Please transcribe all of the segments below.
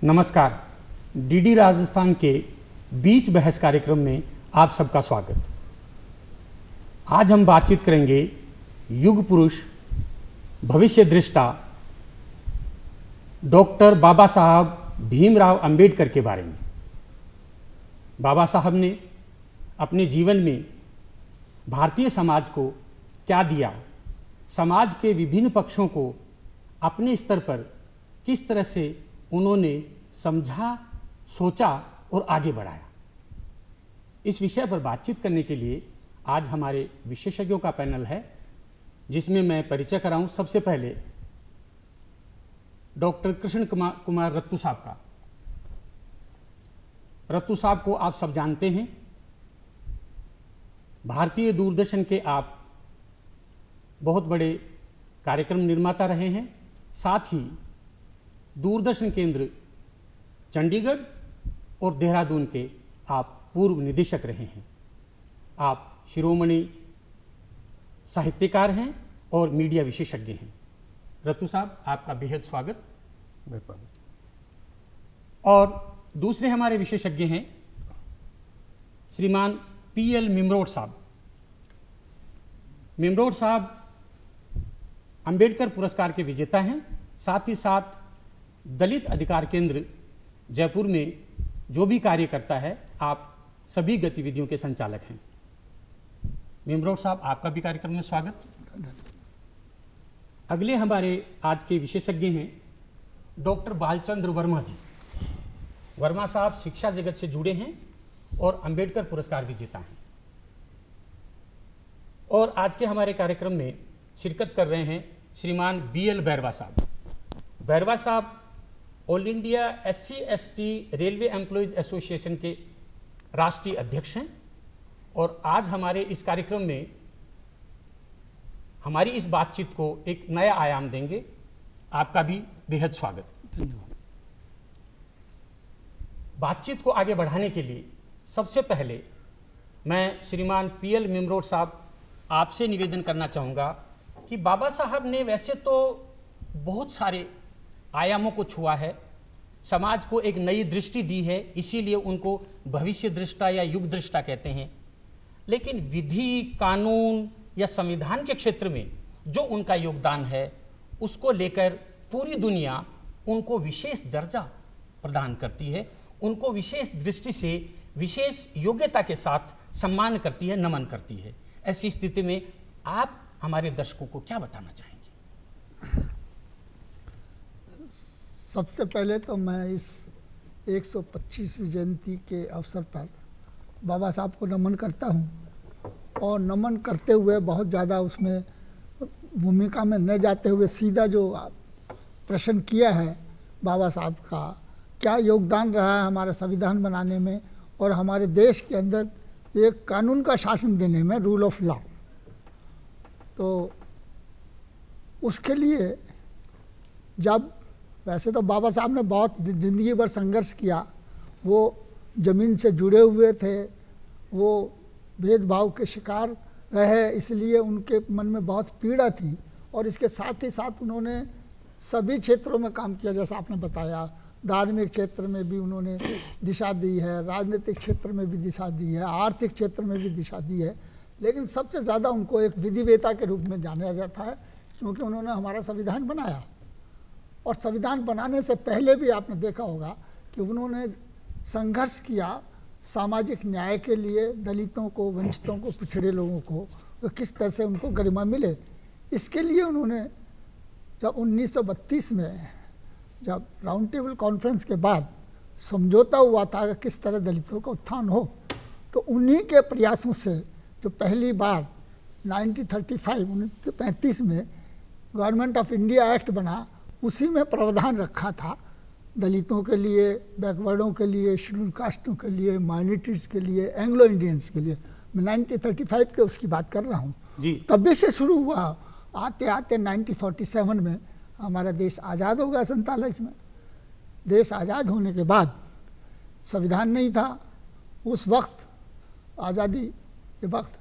नमस्कार। डीडी राजस्थान के बीच बहस कार्यक्रम में आप सबका स्वागत। आज हम बातचीत करेंगे युग पुरुष, भविष्य दृष्टा डॉक्टर बाबा साहब भीमराव अंबेडकर के बारे में। बाबा साहब ने अपने जीवन में भारतीय समाज को क्या दिया, समाज के विभिन्न पक्षों को अपने स्तर पर किस तरह से उन्होंने समझा, सोचा और आगे बढ़ाया। इस विषय पर बातचीत करने के लिए आज हमारे विशेषज्ञों का पैनल है, जिसमें मैं परिचय कराऊं सबसे पहले डॉक्टर कृष्ण कुमार रत्तू साहब का। रत्तू साहब को आप सब जानते हैं, भारतीय दूरदर्शन के आप बहुत बड़े कार्यक्रम निर्माता रहे हैं, साथ ही दूरदर्शन केंद्र चंडीगढ़ और देहरादून के आप पूर्व निदेशक रहे हैं। आप शिरोमणि साहित्यकार हैं और मीडिया विशेषज्ञ हैं। रत्तू साहब, आपका बेहद स्वागत। और दूसरे हमारे विशेषज्ञ हैं श्रीमान पीएल मिमरोड साहब। मिमरोड साहब अंबेडकर पुरस्कार के विजेता हैं, साथ ही साथ दलित अधिकार केंद्र जयपुर में जो भी कार्य करता है, आप सभी गतिविधियों के संचालक हैं। मिमरोड साहब, आपका भी कार्यक्रम में स्वागत। अगले हमारे आज के विशेषज्ञ हैं डॉक्टर बालचंद्र वर्मा जी। वर्मा साहब शिक्षा जगत से जुड़े हैं और अंबेडकर पुरस्कार विजेता हैं। और आज के हमारे कार्यक्रम में शिरकत कर रहे हैं श्रीमान बीएल बैरवा साहब। बैरवा साहब all India SC/ST railway employees association के राष्ट्रीय अध्यक्ष हैं और आज हमारे इस कार्यक्रम में हमारी इस बातचीत को एक नया आयाम देंगे। आपका भी बेहद स्वागत। धन्यवाद। बातचीत को आगे बढ़ाने के लिए सबसे पहले मैं श्रीमान पीएल मिमरोड साहब आपसे निवेदन करना चाहूँगा कि बाबा साहब ने वैसे तो बहुत सारे आयामों को छुआ है, समाज को एक नई दृष्टि दी है, इसीलिए उनको भविष्य दृष्टा या युग दृष्टा कहते हैं। लेकिन विधि, कानून या संविधान के क्षेत्र में जो उनका योगदान है, उसको लेकर पूरी दुनिया उनको विशेष दर्जा प्रदान करती है, उनको विशेष दृष्टि से विशेष योग्यता के साथ सम्मान करती है, नमन करती है। ऐसी स्थिति में आप हमारे दर्शकों को क्या बताना चाहेंगे? सबसे पहले तो मैं इस 125वीं जयंती के अवसर पर बाबा साहब को नमन करता हूं और नमन करते हुए बहुत ज़्यादा उसमें भूमिका में न जाते हुए सीधा जो प्रश्न किया है बाबा साहब का, क्या योगदान रहा है हमारा संविधान बनाने में और हमारे देश के अंदर एक कानून का शासन देने में, रूल ऑफ लॉ। तो उसके लिए जब वैसे तो बाबा साहब ने बहुत ज़िंदगी भर संघर्ष किया, वो ज़मीन से जुड़े हुए थे, वो भेदभाव के शिकार रहे, इसलिए उनके मन में बहुत पीड़ा थी और इसके साथ ही साथ उन्होंने सभी क्षेत्रों में काम किया। जैसा आपने बताया, धार्मिक क्षेत्र में भी उन्होंने दिशा दी है, राजनीतिक क्षेत्र में भी दिशा दी है, आर्थिक क्षेत्र में भी दिशा दी है, लेकिन सबसे ज़्यादा उनको एक विधिवेता के रूप में जाना जाता है, क्योंकि उन्होंने हमारा संविधान बनाया। और संविधान बनाने से पहले भी आपने देखा होगा कि उन्होंने संघर्ष किया सामाजिक न्याय के लिए, दलितों को, वंचितों को, पिछड़े लोगों को तो किस तरह से उनको गरिमा मिले। इसके लिए उन्होंने जब 1932 में जब राउंड टेबल कॉन्फ्रेंस के बाद समझौता हुआ था कि किस तरह दलितों का उत्थान हो, तो उन्हीं के प्रयासों से जो पहली बार 1935 में गवर्नमेंट ऑफ इंडिया एक्ट बना, उसी में प्रावधान रखा था दलितों के लिए, बैकवर्डों के लिए, शेड्यूल कास्टों के लिए, माइनॉरिटीज़ के लिए, एंग्लो इंडियंस के लिए। मैं 1935 के उसकी बात कर रहा हूँ जी। तभी से शुरू हुआ, आते आते 1947 में हमारा देश आज़ाद हो गया। 47 में देश आज़ाद होने के बाद संविधान नहीं था। उस वक्त आज़ादी के वक्त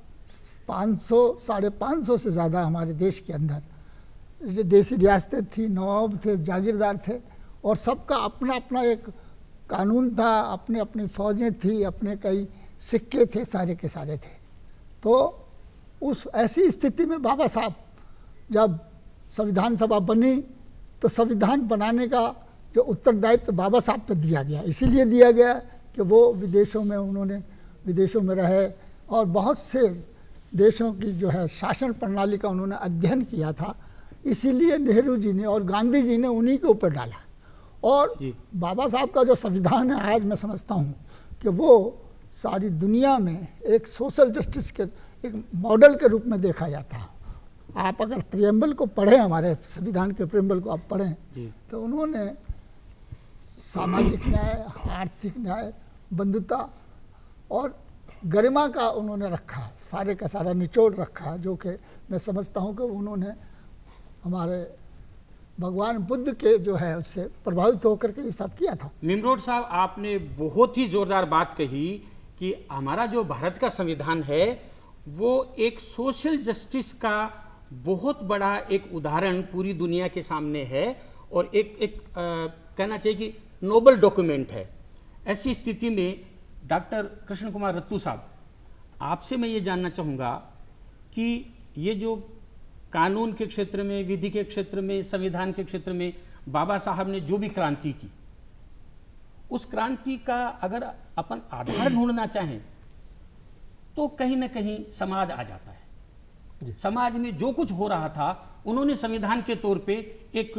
500-550 से ज़्यादा हमारे देश के अंदर देसी रियासतें थी, नवाब थे, जागीरदार थे और सबका अपना अपना एक कानून था, अपने अपनी फौजें थी, अपने कई सिक्के थे, सारे के सारे थे। तो उस ऐसी स्थिति में बाबा साहब जब संविधान सभा बनी तो संविधान बनाने का जो उत्तरदायित्व बाबा साहब पे दिया गया, इसीलिए दिया गया कि वो विदेशों में रहे और बहुत से देशों की जो है शासन प्रणाली का उन्होंने अध्ययन किया था। इसीलिए नेहरू जी ने और गांधी जी ने उन्हीं के ऊपर डाला। और बाबा साहब का जो संविधान है, आज मैं समझता हूँ कि वो सारी दुनिया में एक सोशल जस्टिस के एक मॉडल के रूप में देखा जाता है। आप अगर प्रियम्बल को पढ़ें, हमारे संविधान के प्रियम्बल को आप पढ़ें, तो उन्होंने सामाजिक न्याय, आर्थिक न्याय, बंधुता और गरिमा का उन्होंने रखा, सारे का सारा निचोड़ रखा, जो कि मैं समझता हूँ कि उन्होंने हमारे भगवान बुद्ध के जो है उससे प्रभावित होकर के ये सब किया था। मिमरोड साहब, आपने बहुत ही जोरदार बात कही कि हमारा जो भारत का संविधान है वो एक सोशल जस्टिस का बहुत बड़ा एक उदाहरण पूरी दुनिया के सामने है और एक कहना चाहिए कि नोबल डॉक्यूमेंट है। ऐसी स्थिति में डॉक्टर कृष्ण कुमार रत्तू साहब, आपसे मैं ये जानना चाहूँगा कि ये जो कानून के क्षेत्र में, विधि के क्षेत्र में, संविधान के क्षेत्र में बाबा साहब ने जो भी क्रांति की, उस क्रांति का अगर अपन आधार ढूंढना चाहें तो कहीं ना कहीं समाज आ जाता है। समाज में जो कुछ हो रहा था उन्होंने संविधान के तौर पे एक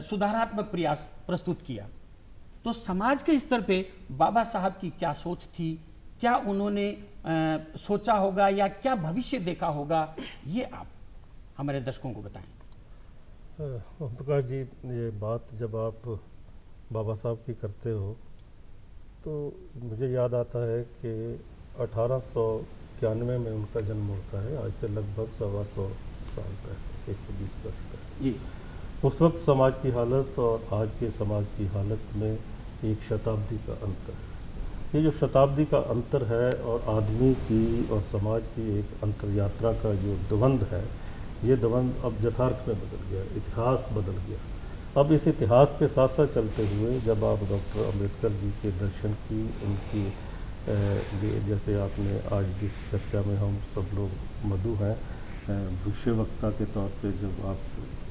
सुधारात्मक प्रयास प्रस्तुत किया। तो समाज के स्तर पे बाबा साहब की क्या सोच थी, क्या उन्होंने सोचा होगा या क्या भविष्य देखा होगा, ये आप हमारे दर्शकों को बताएं। ओम प्रकाश जी, ये बात जब आप बाबा साहब की करते हो तो मुझे याद आता है कि 1891 में उनका जन्म होता है। आज से लगभग 125 साल पहले, 120 वर्ष पहले जी। उस वक्त समाज की हालत और आज के समाज की हालत में एक शताब्दी का अंतर है। ये जो शताब्दी का अंतर है और आदमी की और समाज की एक अंतर यात्रा का जो द्वंद है, ये द्वंद अब यथार्थ में बदल गया, इतिहास बदल गया। अब इस इतिहास के साथ साथ चलते हुए जब आप डॉक्टर अम्बेडकर जी के दर्शन की, उनकी जैसे आपने आज जिस चर्चा में हम सब लोग मधु हैं, विषय वक्ता के तौर पे जब आप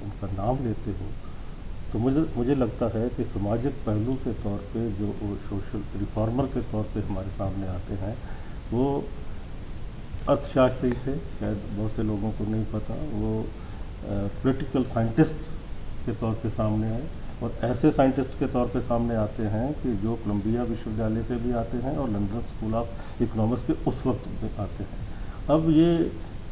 उनका नाम लेते हो तो मुझे लगता है कि सामाजिक पहलू के तौर पे जो वो सोशल रिफॉर्मर के तौर पे हमारे सामने आते हैं, वो अर्थशास्त्री थे, शायद बहुत से लोगों को नहीं पता। वो पॉलिटिकल साइंटिस्ट के तौर पे सामने आए और ऐसे साइंटिस्ट के तौर पे सामने आते हैं कि जो कोलंबिया विश्वविद्यालय से भी आते हैं और लंदन स्कूल ऑफ इकोनॉमिक्स के उस वक्त में आते हैं। अब ये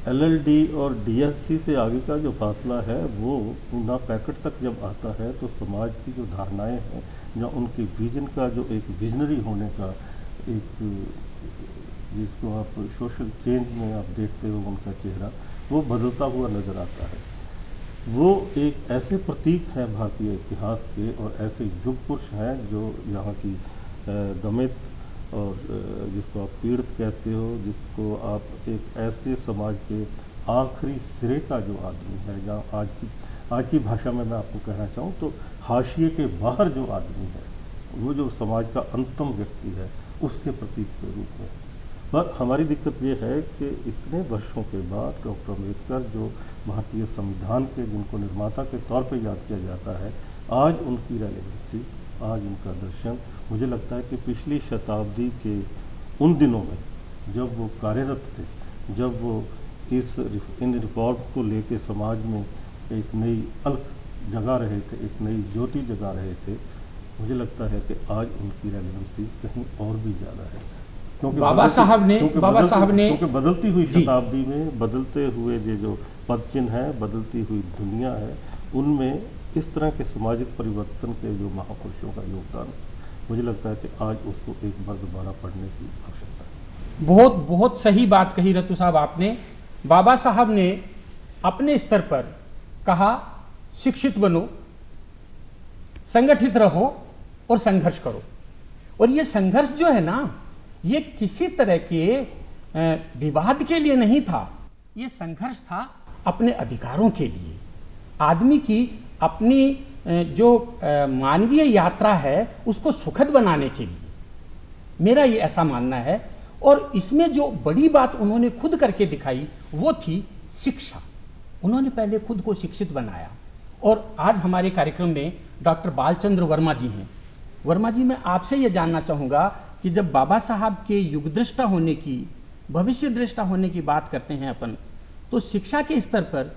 LLD और DSc से आगे का जो फासला है वो पूना पैकेट तक जब आता है तो समाज की जो धारणाएं हैं, जो उनके विजन का जो एक विजनरी होने का एक, जिसको आप सोशल चेंज में आप देखते हो उनका चेहरा, वो बदलता हुआ नज़र आता है। वो एक ऐसे प्रतीक हैं भारतीय इतिहास के और ऐसे युग पुरुष हैं जो यहाँ की दमित और जिसको आप पीड़ित कहते हो, जिसको आप एक ऐसे समाज के आखिरी सिरे का जो आदमी है, जहाँ आज की भाषा में मैं आपको कहना चाहूँ तो हाशिए के बाहर जो आदमी है, वो जो समाज का अंतिम व्यक्ति है, उसके प्रतीक के रूप में। पर हमारी दिक्कत ये है कि इतने वर्षों के बाद डॉक्टर अम्बेडकर जो भारतीय संविधान के जिनको निर्माता के तौर पे याद किया जाता है, आज उनकी रेलेवेंसी, आज उनका दर्शन, मुझे लगता है कि पिछली शताब्दी के उन दिनों में जब वो कार्यरत थे, जब वो इन रिफॉर्म को लेके समाज में एक नई अलख जगा रहे थे, एक नई ज्योति जगा रहे थे, मुझे लगता है कि आज उनकी रेलेवेंसी कहीं और भी ज़्यादा है। क्योंकि बाबा साहब ने क्योंकि बदलती हुई शताब्दी में बदलते हुए जो पद चिन्ह है, बदलती हुई दुनिया है, उनमें इस तरह के सामाजिक परिवर्तन के जो महापुरुषों का योगदान, मुझे लगता है कि आज उसको एक बार दोबारा पढ़ने की आवश्यकता है। बहुत बहुत सही बात कही रत्तू साहब आपने। बाबा साहब ने अपने स्तर पर कहा, शिक्षित बनो, संगठित रहो और संघर्ष करो। और ये संघर्ष जो है ना, ये किसी तरह के विवाद के लिए नहीं था, ये संघर्ष था अपने अधिकारों के लिए। आदमी की अपनी जो मानवीय यात्रा है उसको सुखद बनाने के लिए, मेरा ये ऐसा मानना है। और इसमें जो बड़ी बात उन्होंने खुद करके दिखाई वो थी शिक्षा। उन्होंने पहले खुद को शिक्षित बनाया। और आज हमारे कार्यक्रम में डॉक्टर बालचंद्र वर्मा जी हैं। वर्मा जी, मैं आपसे ये जानना चाहूँगा कि जब बाबा साहब के युगदृष्टा होने की, भविष्य दृष्टा होने की बात करते हैं अपन, तो शिक्षा के स्तर पर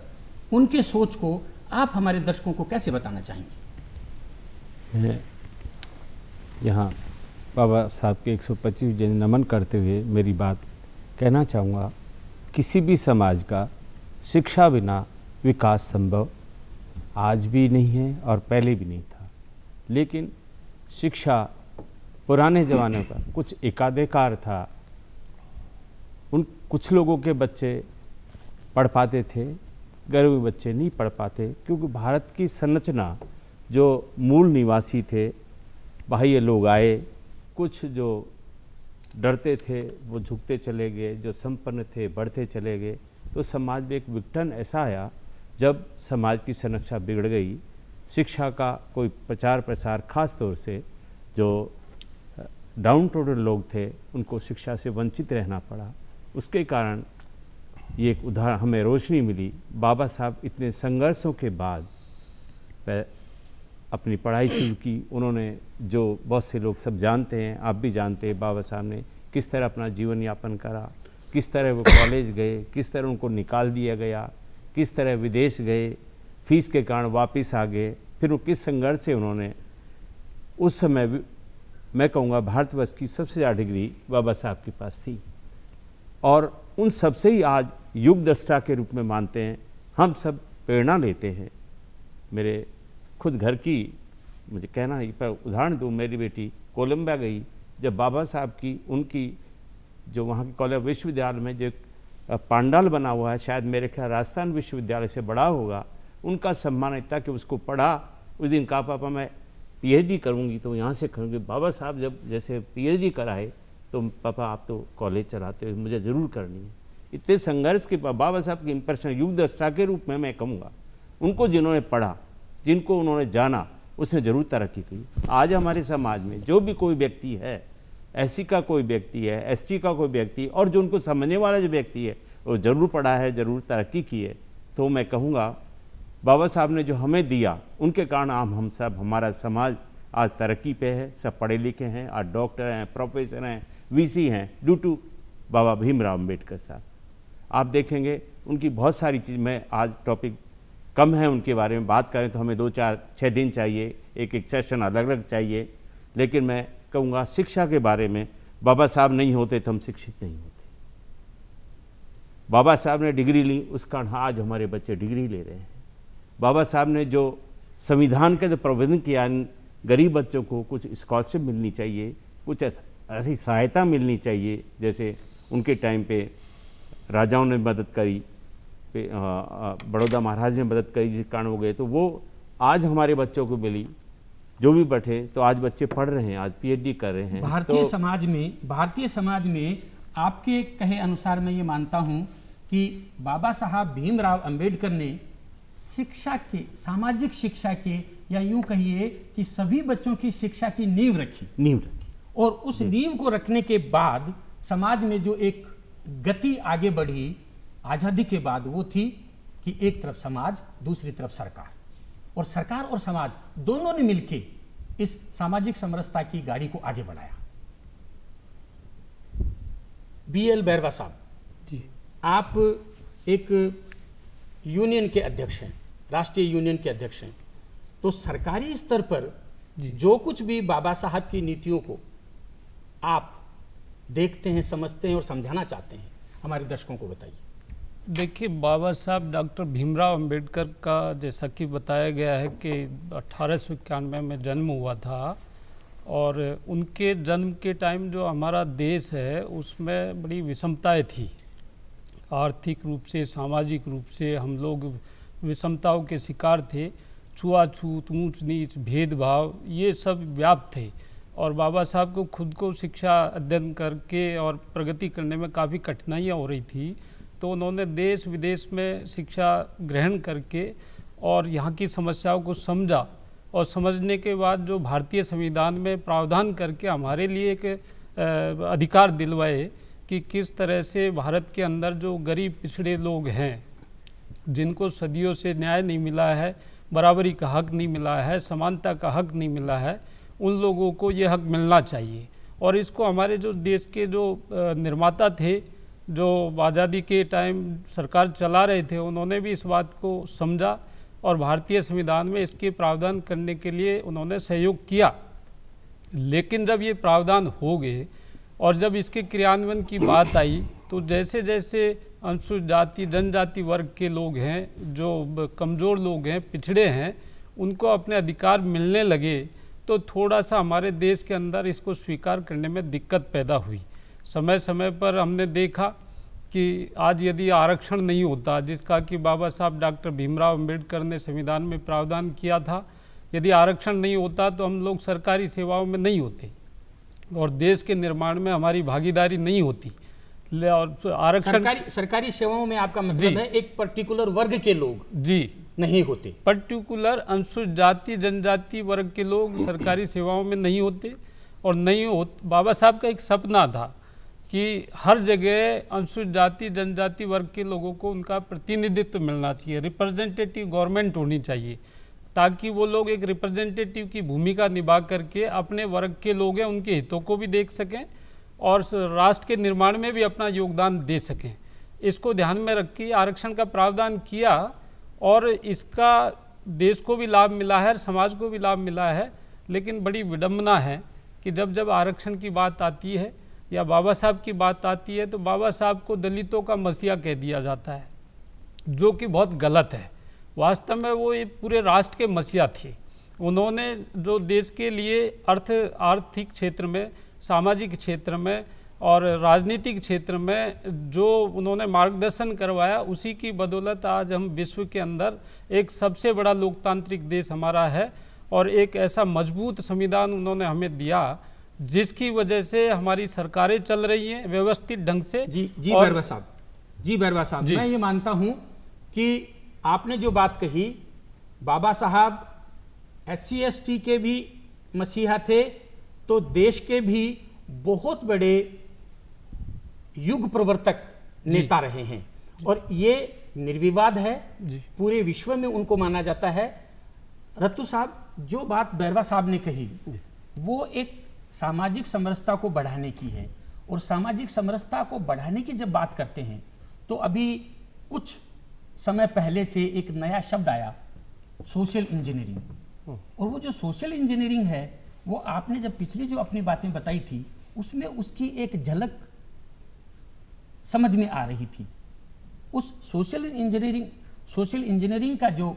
उनके सोच को आप हमारे दर्शकों को कैसे बताना चाहेंगे? मैं यहाँ बाबा साहब के 125 जयंती नमन करते हुए मेरी बात कहना चाहूँगा, किसी भी समाज का शिक्षा बिना विकास संभव आज भी नहीं है और पहले भी नहीं था। लेकिन शिक्षा पुराने ज़माने का कुछ एकाधिकार था। उन कुछ लोगों के बच्चे पढ़ पाते थे, गरीब बच्चे नहीं पढ़ पाते, क्योंकि भारत की संरचना, जो मूल निवासी थे बाह्य लोग आए, कुछ जो डरते थे वो झुकते चले गए, जो संपन्न थे बढ़ते चले गए। तो समाज में एक विघटन ऐसा आया जब समाज की संरचना बिगड़ गई। शिक्षा का कोई प्रचार प्रसार, खास तौर से जो डाउन टोडन लोग थे उनको शिक्षा से वंचित रहना पड़ा। उसके कारण ये एक उदाहरण हमें रोशनी मिली। बाबा साहब इतने संघर्षों के बाद अपनी पढ़ाई शुरू की। उन्होंने, जो बहुत से लोग सब जानते हैं, आप भी जानते हैं, बाबा साहब ने किस तरह अपना जीवन यापन करा, किस तरह वो कॉलेज गए, किस तरह उनको निकाल दिया गया, किस तरह विदेश गए, फीस के कारण वापस आ गए, फिर वो किस संघर्ष से उन्होंने उस समय भी, मैं कहूँगा भारतवर्ष की सबसे ज़्यादा डिग्री बाबा साहब के पास थी। और उन सबसे ही आज युग दृष्टा के रूप में मानते हैं, हम सब प्रेरणा लेते हैं। मेरे खुद घर की मुझे कहना है, पर उदाहरण दूँ, मेरी बेटी कोलंबिया गई, जब बाबा साहब की, उनकी जो वहाँ के कॉलेज विश्वविद्यालय में जो पांडाल बना हुआ है, शायद मेरे ख्याल राजस्थान विश्वविद्यालय से बड़ा होगा, उनका सम्मान इतना कि उसको पढ़ा। उस दिन कहा, पापा मैं पीएचडी करूँगी तो यहाँ से करूँगी। बाबा साहब जब जैसे पीएचडी कराए तो पापा आप तो कॉलेज चलाते हो, मुझे ज़रूर करनी है। इतने संघर्ष के बाबा साहब की इंप्रेशन युग दृष्टा के रूप में मैं कहूँगा, उनको जिन्होंने पढ़ा, जिनको उन्होंने जाना, उसने ज़रूर तरक्की की। आज हमारे समाज में जो भी कोई व्यक्ति है, एससी का कोई व्यक्ति है, एसटी का कोई व्यक्ति, और जो उनको समझने वाला जो व्यक्ति है, वो ज़रूर पढ़ा है, ज़रूर तरक्की की है। तो मैं कहूँगा बाबा साहब ने जो हमें दिया, उनके कारण हम सब, हमारा समाज आज तरक्की पे है। सब पढ़े लिखे हैं, आज डॉक्टर हैं, प्रोफेसर हैं, वीसी हैं, ड्यू टू बाबा भीमराव अम्बेडकर साहब। आप देखेंगे उनकी बहुत सारी चीज़, मैं आज टॉपिक कम है उनके बारे में बात करें तो हमें 2-4-6 दिन चाहिए, एक सेशन अलग अलग चाहिए। लेकिन मैं कहूँगा शिक्षा के बारे में, बाबा साहब नहीं होते तो हम शिक्षित नहीं होते। बाबा साहब ने डिग्री ली, उस कारण आज हमारे बच्चे डिग्री ले रहे हैं। बाबा साहब ने जो संविधान का जो प्रावधान किया, गरीब बच्चों को कुछ स्कॉलरशिप मिलनी चाहिए, कुछ ऐसी सहायता मिलनी चाहिए, जैसे उनके टाइम पे राजाओं ने मदद करी, बड़ौदा महाराज ने मदद करी, जिस कारण हो गए, तो वो आज हमारे बच्चों को मिली। जो भी बैठे तो आज बच्चे पढ़ रहे हैं, आज पीएचडी कर रहे हैं। भारतीय समाज में आपके कहे अनुसार मैं ये मानता हूँ कि बाबा साहब भीमराव अंबेडकर ने शिक्षा के, सामाजिक शिक्षा के, या यूं कहिए कि सभी बच्चों की शिक्षा की नींव रखी। और उस नींव को रखने के बाद समाज में जो एक गति आगे बढ़ी आज़ादी के बाद, वो थी कि एक तरफ समाज, दूसरी तरफ सरकार, और सरकार और समाज दोनों ने मिलकर इस सामाजिक समरसता की गाड़ी को आगे बढ़ाया। बीएल बैरवा साहब जी, आप एक यूनियन के अध्यक्ष हैं, राष्ट्रीय यूनियन के अध्यक्ष हैं, तो सरकारी स्तर पर जो कुछ भी बाबा साहब की नीतियों को आप देखते हैं, समझते हैं और समझाना चाहते हैं, हमारे दर्शकों को बताइए। देखिए, बाबा साहब डॉक्टर भीमराव अंबेडकर का, जैसा कि बताया गया है कि 1891 में जन्म हुआ था, और उनके जन्म के टाइम जो हमारा देश है उसमें बड़ी विषमताएं थी। आर्थिक रूप से, सामाजिक रूप से हम लोग विषमताओं के शिकार थे। छुआछूत, ऊंच नीच, भेदभाव, ये सब व्याप्त थे। और बाबा साहब को खुद को शिक्षा अध्ययन करके और प्रगति करने में काफ़ी कठिनाइयाँ हो रही थी, तो उन्होंने देश विदेश में शिक्षा ग्रहण करके और यहाँ की समस्याओं को समझा और समझने के बाद जो भारतीय संविधान में प्रावधान करके हमारे लिए एक अधिकार दिलवाए कि किस तरह से भारत के अंदर जो गरीब पिछड़े लोग हैं, जिनको सदियों से न्याय नहीं मिला है, बराबरी का हक नहीं मिला है, समानता का हक नहीं मिला है, उन लोगों को ये हक मिलना चाहिए। और इसको हमारे जो देश के जो निर्माता थे, जो आज़ादी के टाइम सरकार चला रहे थे, उन्होंने भी इस बात को समझा और भारतीय संविधान में इसके प्रावधान करने के लिए उन्होंने सहयोग किया। लेकिन जब ये प्रावधान हो गए और जब इसके क्रियान्वयन की बात आई, तो जैसे जैसे अनुसूचित जाति जनजाति वर्ग के लोग हैं, जो कमज़ोर लोग हैं, पिछड़े हैं, उनको अपने अधिकार मिलने लगे, तो थोड़ा सा हमारे देश के अंदर इसको स्वीकार करने में दिक्कत पैदा हुई। समय समय पर हमने देखा कि आज यदि आरक्षण नहीं होता, जिसका कि बाबा साहब डॉक्टर भीमराव अंबेडकर ने संविधान में प्रावधान किया था, यदि आरक्षण नहीं होता तो हम लोग सरकारी सेवाओं में नहीं होते और देश के निर्माण में हमारी भागीदारी नहीं होती। और आरक्षण सरकारी सेवाओं में आपका मतलब है एक पर्टिकुलर वर्ग के लोग जी नहीं होते, पर्टिकुलर अनुसूचित जाति जनजाति वर्ग के लोग सरकारी सेवाओं में नहीं होते। और नहीं हो, बाबा साहब का एक सपना था कि हर जगह अनुसूचित जाति जनजाति वर्ग के लोगों को उनका प्रतिनिधित्व मिलना चाहिए, रिप्रेजेंटेटिव गवर्नमेंट होनी चाहिए, ताकि वो लोग एक रिप्रेजेंटेटिव की भूमिका निभा करके अपने वर्ग के लोग हैं उनके हितों को भी देख सकें और राष्ट्र के निर्माण में भी अपना योगदान दे सकें। इसको ध्यान में रख के आरक्षण का प्रावधान किया और इसका देश को भी लाभ मिला है और समाज को भी लाभ मिला है। लेकिन बड़ी विडंबना है कि जब जब आरक्षण की बात आती है या बाबा साहब की बात आती है, तो बाबा साहब को दलितों का मसीहा कह दिया जाता है, जो कि बहुत गलत है। वास्तव में वो ये पूरे राष्ट्र के मसीहा थे। उन्होंने जो देश के लिए आर्थिक क्षेत्र में, सामाजिक क्षेत्र में और राजनीतिक क्षेत्र में जो उन्होंने मार्गदर्शन करवाया, उसी की बदौलत आज हम विश्व के अंदर एक सबसे बड़ा लोकतांत्रिक देश हमारा है और एक ऐसा मजबूत संविधान उन्होंने हमें दिया जिसकी वजह से हमारी सरकारें चल रही हैं व्यवस्थित ढंग से। जी बैरवा साहब, मैं ये मानता हूं कि आपने जो बात कही, बाबा साहब SC ST के भी मसीहा थे, तो देश के भी बहुत बड़े युग प्रवर्तक नेता रहे हैं और ये निर्विवाद है, पूरे विश्व में उनको माना जाता है। रत्तू साहब, जो बात बैरवा साहब ने कही वो एक सामाजिक समरसता को बढ़ाने की है, और सामाजिक समरसता को बढ़ाने की जब बात करते हैं तो अभी कुछ समय पहले से एक नया शब्द आया, सोशल इंजीनियरिंग। और वो जो सोशल इंजीनियरिंग है, वो आपने जब पिछली जो अपनी बातें बताई थी उसमें उसकी एक झलक समझ में आ रही थी। उस सोशल इंजीनियरिंग का जो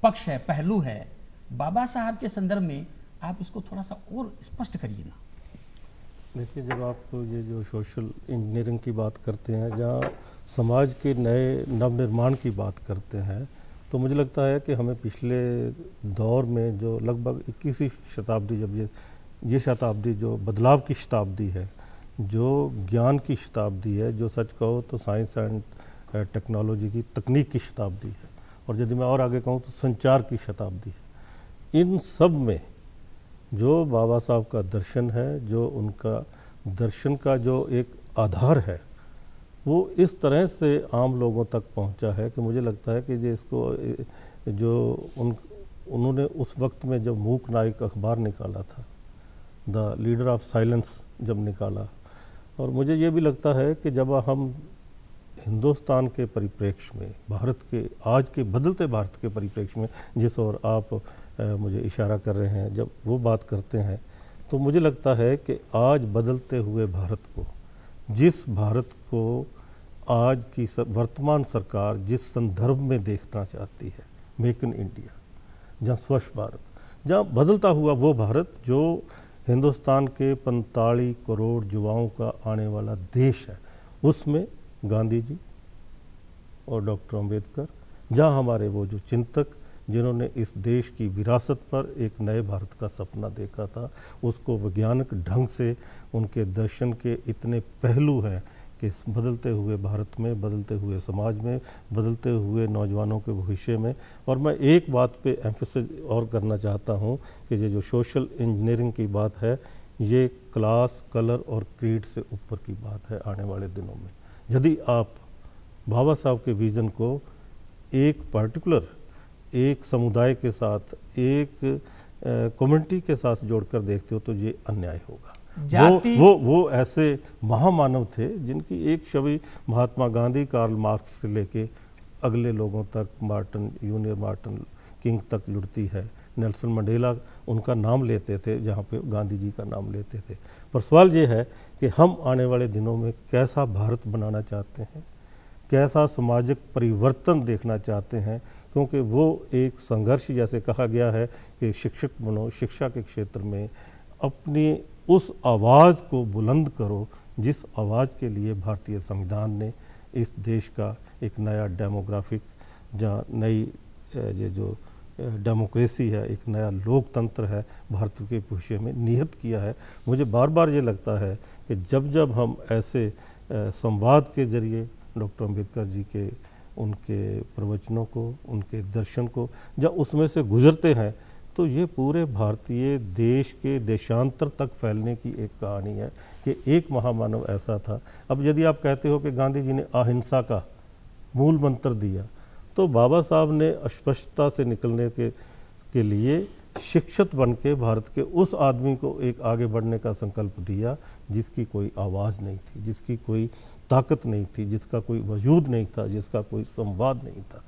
पक्ष है, पहलू है, बाबा साहब के संदर्भ में आप इसको थोड़ा सा और स्पष्ट करिए ना। देखिए, जब आप ये जो सोशल इंजीनियरिंग की बात करते हैं, जहाँ समाज के नए नवनिर्माण की बात करते हैं, तो मुझे लगता है कि हमें पिछले दौर में जो लगभग 21वीं शताब्दी, जब ये शताब्दी जो बदलाव की शताब्दी है, जो ज्ञान की शताब्दी है, जो सच कहो तो साइंस एंड टेक्नोलॉजी की तकनीक की शताब्दी है, और यदि मैं और आगे कहूँ तो संचार की शताब्दी है। इन सब में जो बाबा साहब का दर्शन है, जो उनका दर्शन का जो एक आधार है, वो इस तरह से आम लोगों तक पहुंचा है कि मुझे लगता है कि उन्होंने उस वक्त में जब मूक नायक अखबार निकाला था, द लीडर ऑफ साइलेंस जब निकाला, और मुझे ये भी लगता है कि जब हम हिंदुस्तान के परिप्रेक्ष्य में, भारत के आज के बदलते भारत के परिप्रेक्ष्य में, जिस ओर आप मुझे इशारा कर रहे हैं, जब वो बात करते हैं, तो मुझे लगता है कि आज बदलते हुए भारत को, जिस भारत को आज की वर्तमान सरकार जिस संदर्भ में देखना चाहती है, मेक इन इंडिया, जहाँ स्वच्छ भारत, जहाँ बदलता हुआ वो भारत जो हिंदुस्तान के 45 करोड़ युवाओं का आने वाला देश है, उसमें गांधी जी और डॉक्टर अंबेडकर, जहाँ हमारे वो जो चिंतक जिन्होंने इस देश की विरासत पर एक नए भारत का सपना देखा था, उसको वैज्ञानिक ढंग से उनके दर्शन के इतने पहलू हैं कि इस बदलते हुए भारत में, बदलते हुए समाज में, बदलते हुए नौजवानों के भविष्य में। और मैं एक बात पे एम्फेसिस और करना चाहता हूँ कि ये जो सोशल इंजीनियरिंग की बात है, ये क्लास, कलर और क्रीड से ऊपर की बात है आने वाले दिनों में। यदि आप बाबा साहब के विज़न को एक पर्टिकुलर, एक समुदाय के साथ, एक कम्युनिटी के साथ जोड़कर देखते हो तो ये अन्याय होगा। वो ऐसे महामानव थे जिनकी एक छवि महात्मा गांधी, कार्ल मार्क्स से लेके अगले लोगों तक, मार्टिन किंग तक जुड़ती है। नेल्सन मंडेला उनका नाम लेते थे जहाँ पे गांधी जी का नाम लेते थे। पर सवाल ये है कि हम आने वाले दिनों में कैसा भारत बनाना चाहते हैं, कैसा सामाजिक परिवर्तन देखना चाहते हैं, क्योंकि वो एक संघर्ष, जैसे कहा गया है कि शिक्षक बनो, शिक्षा के क्षेत्र में अपनी उस आवाज़ को बुलंद करो जिस आवाज़ के लिए भारतीय संविधान ने इस देश का एक नया डेमोग्राफिक, जहाँ नई ये जो डेमोक्रेसी है, एक नया लोकतंत्र है, भारत के भविष्य में निहित किया है। मुझे बार बार ये लगता है कि जब जब हम ऐसे संवाद के जरिए डॉक्टर अम्बेडकर जी के उनके प्रवचनों को, उनके दर्शन को जब उसमें से गुजरते हैं तो ये पूरे भारतीय देश के देशांतर तक फैलने की एक कहानी है कि एक महामानव ऐसा था। अब यदि आप कहते हो कि गांधी जी ने अहिंसा का मूल मंत्र दिया, तो बाबा साहब ने अस्पृश्यता से निकलने के लिए शिक्षित बन के भारत के उस आदमी को एक आगे बढ़ने का संकल्प दिया जिसकी कोई आवाज़ नहीं थी, जिसकी कोई ताकत नहीं थी, जिसका कोई वजूद नहीं था, जिसका कोई संवाद नहीं था।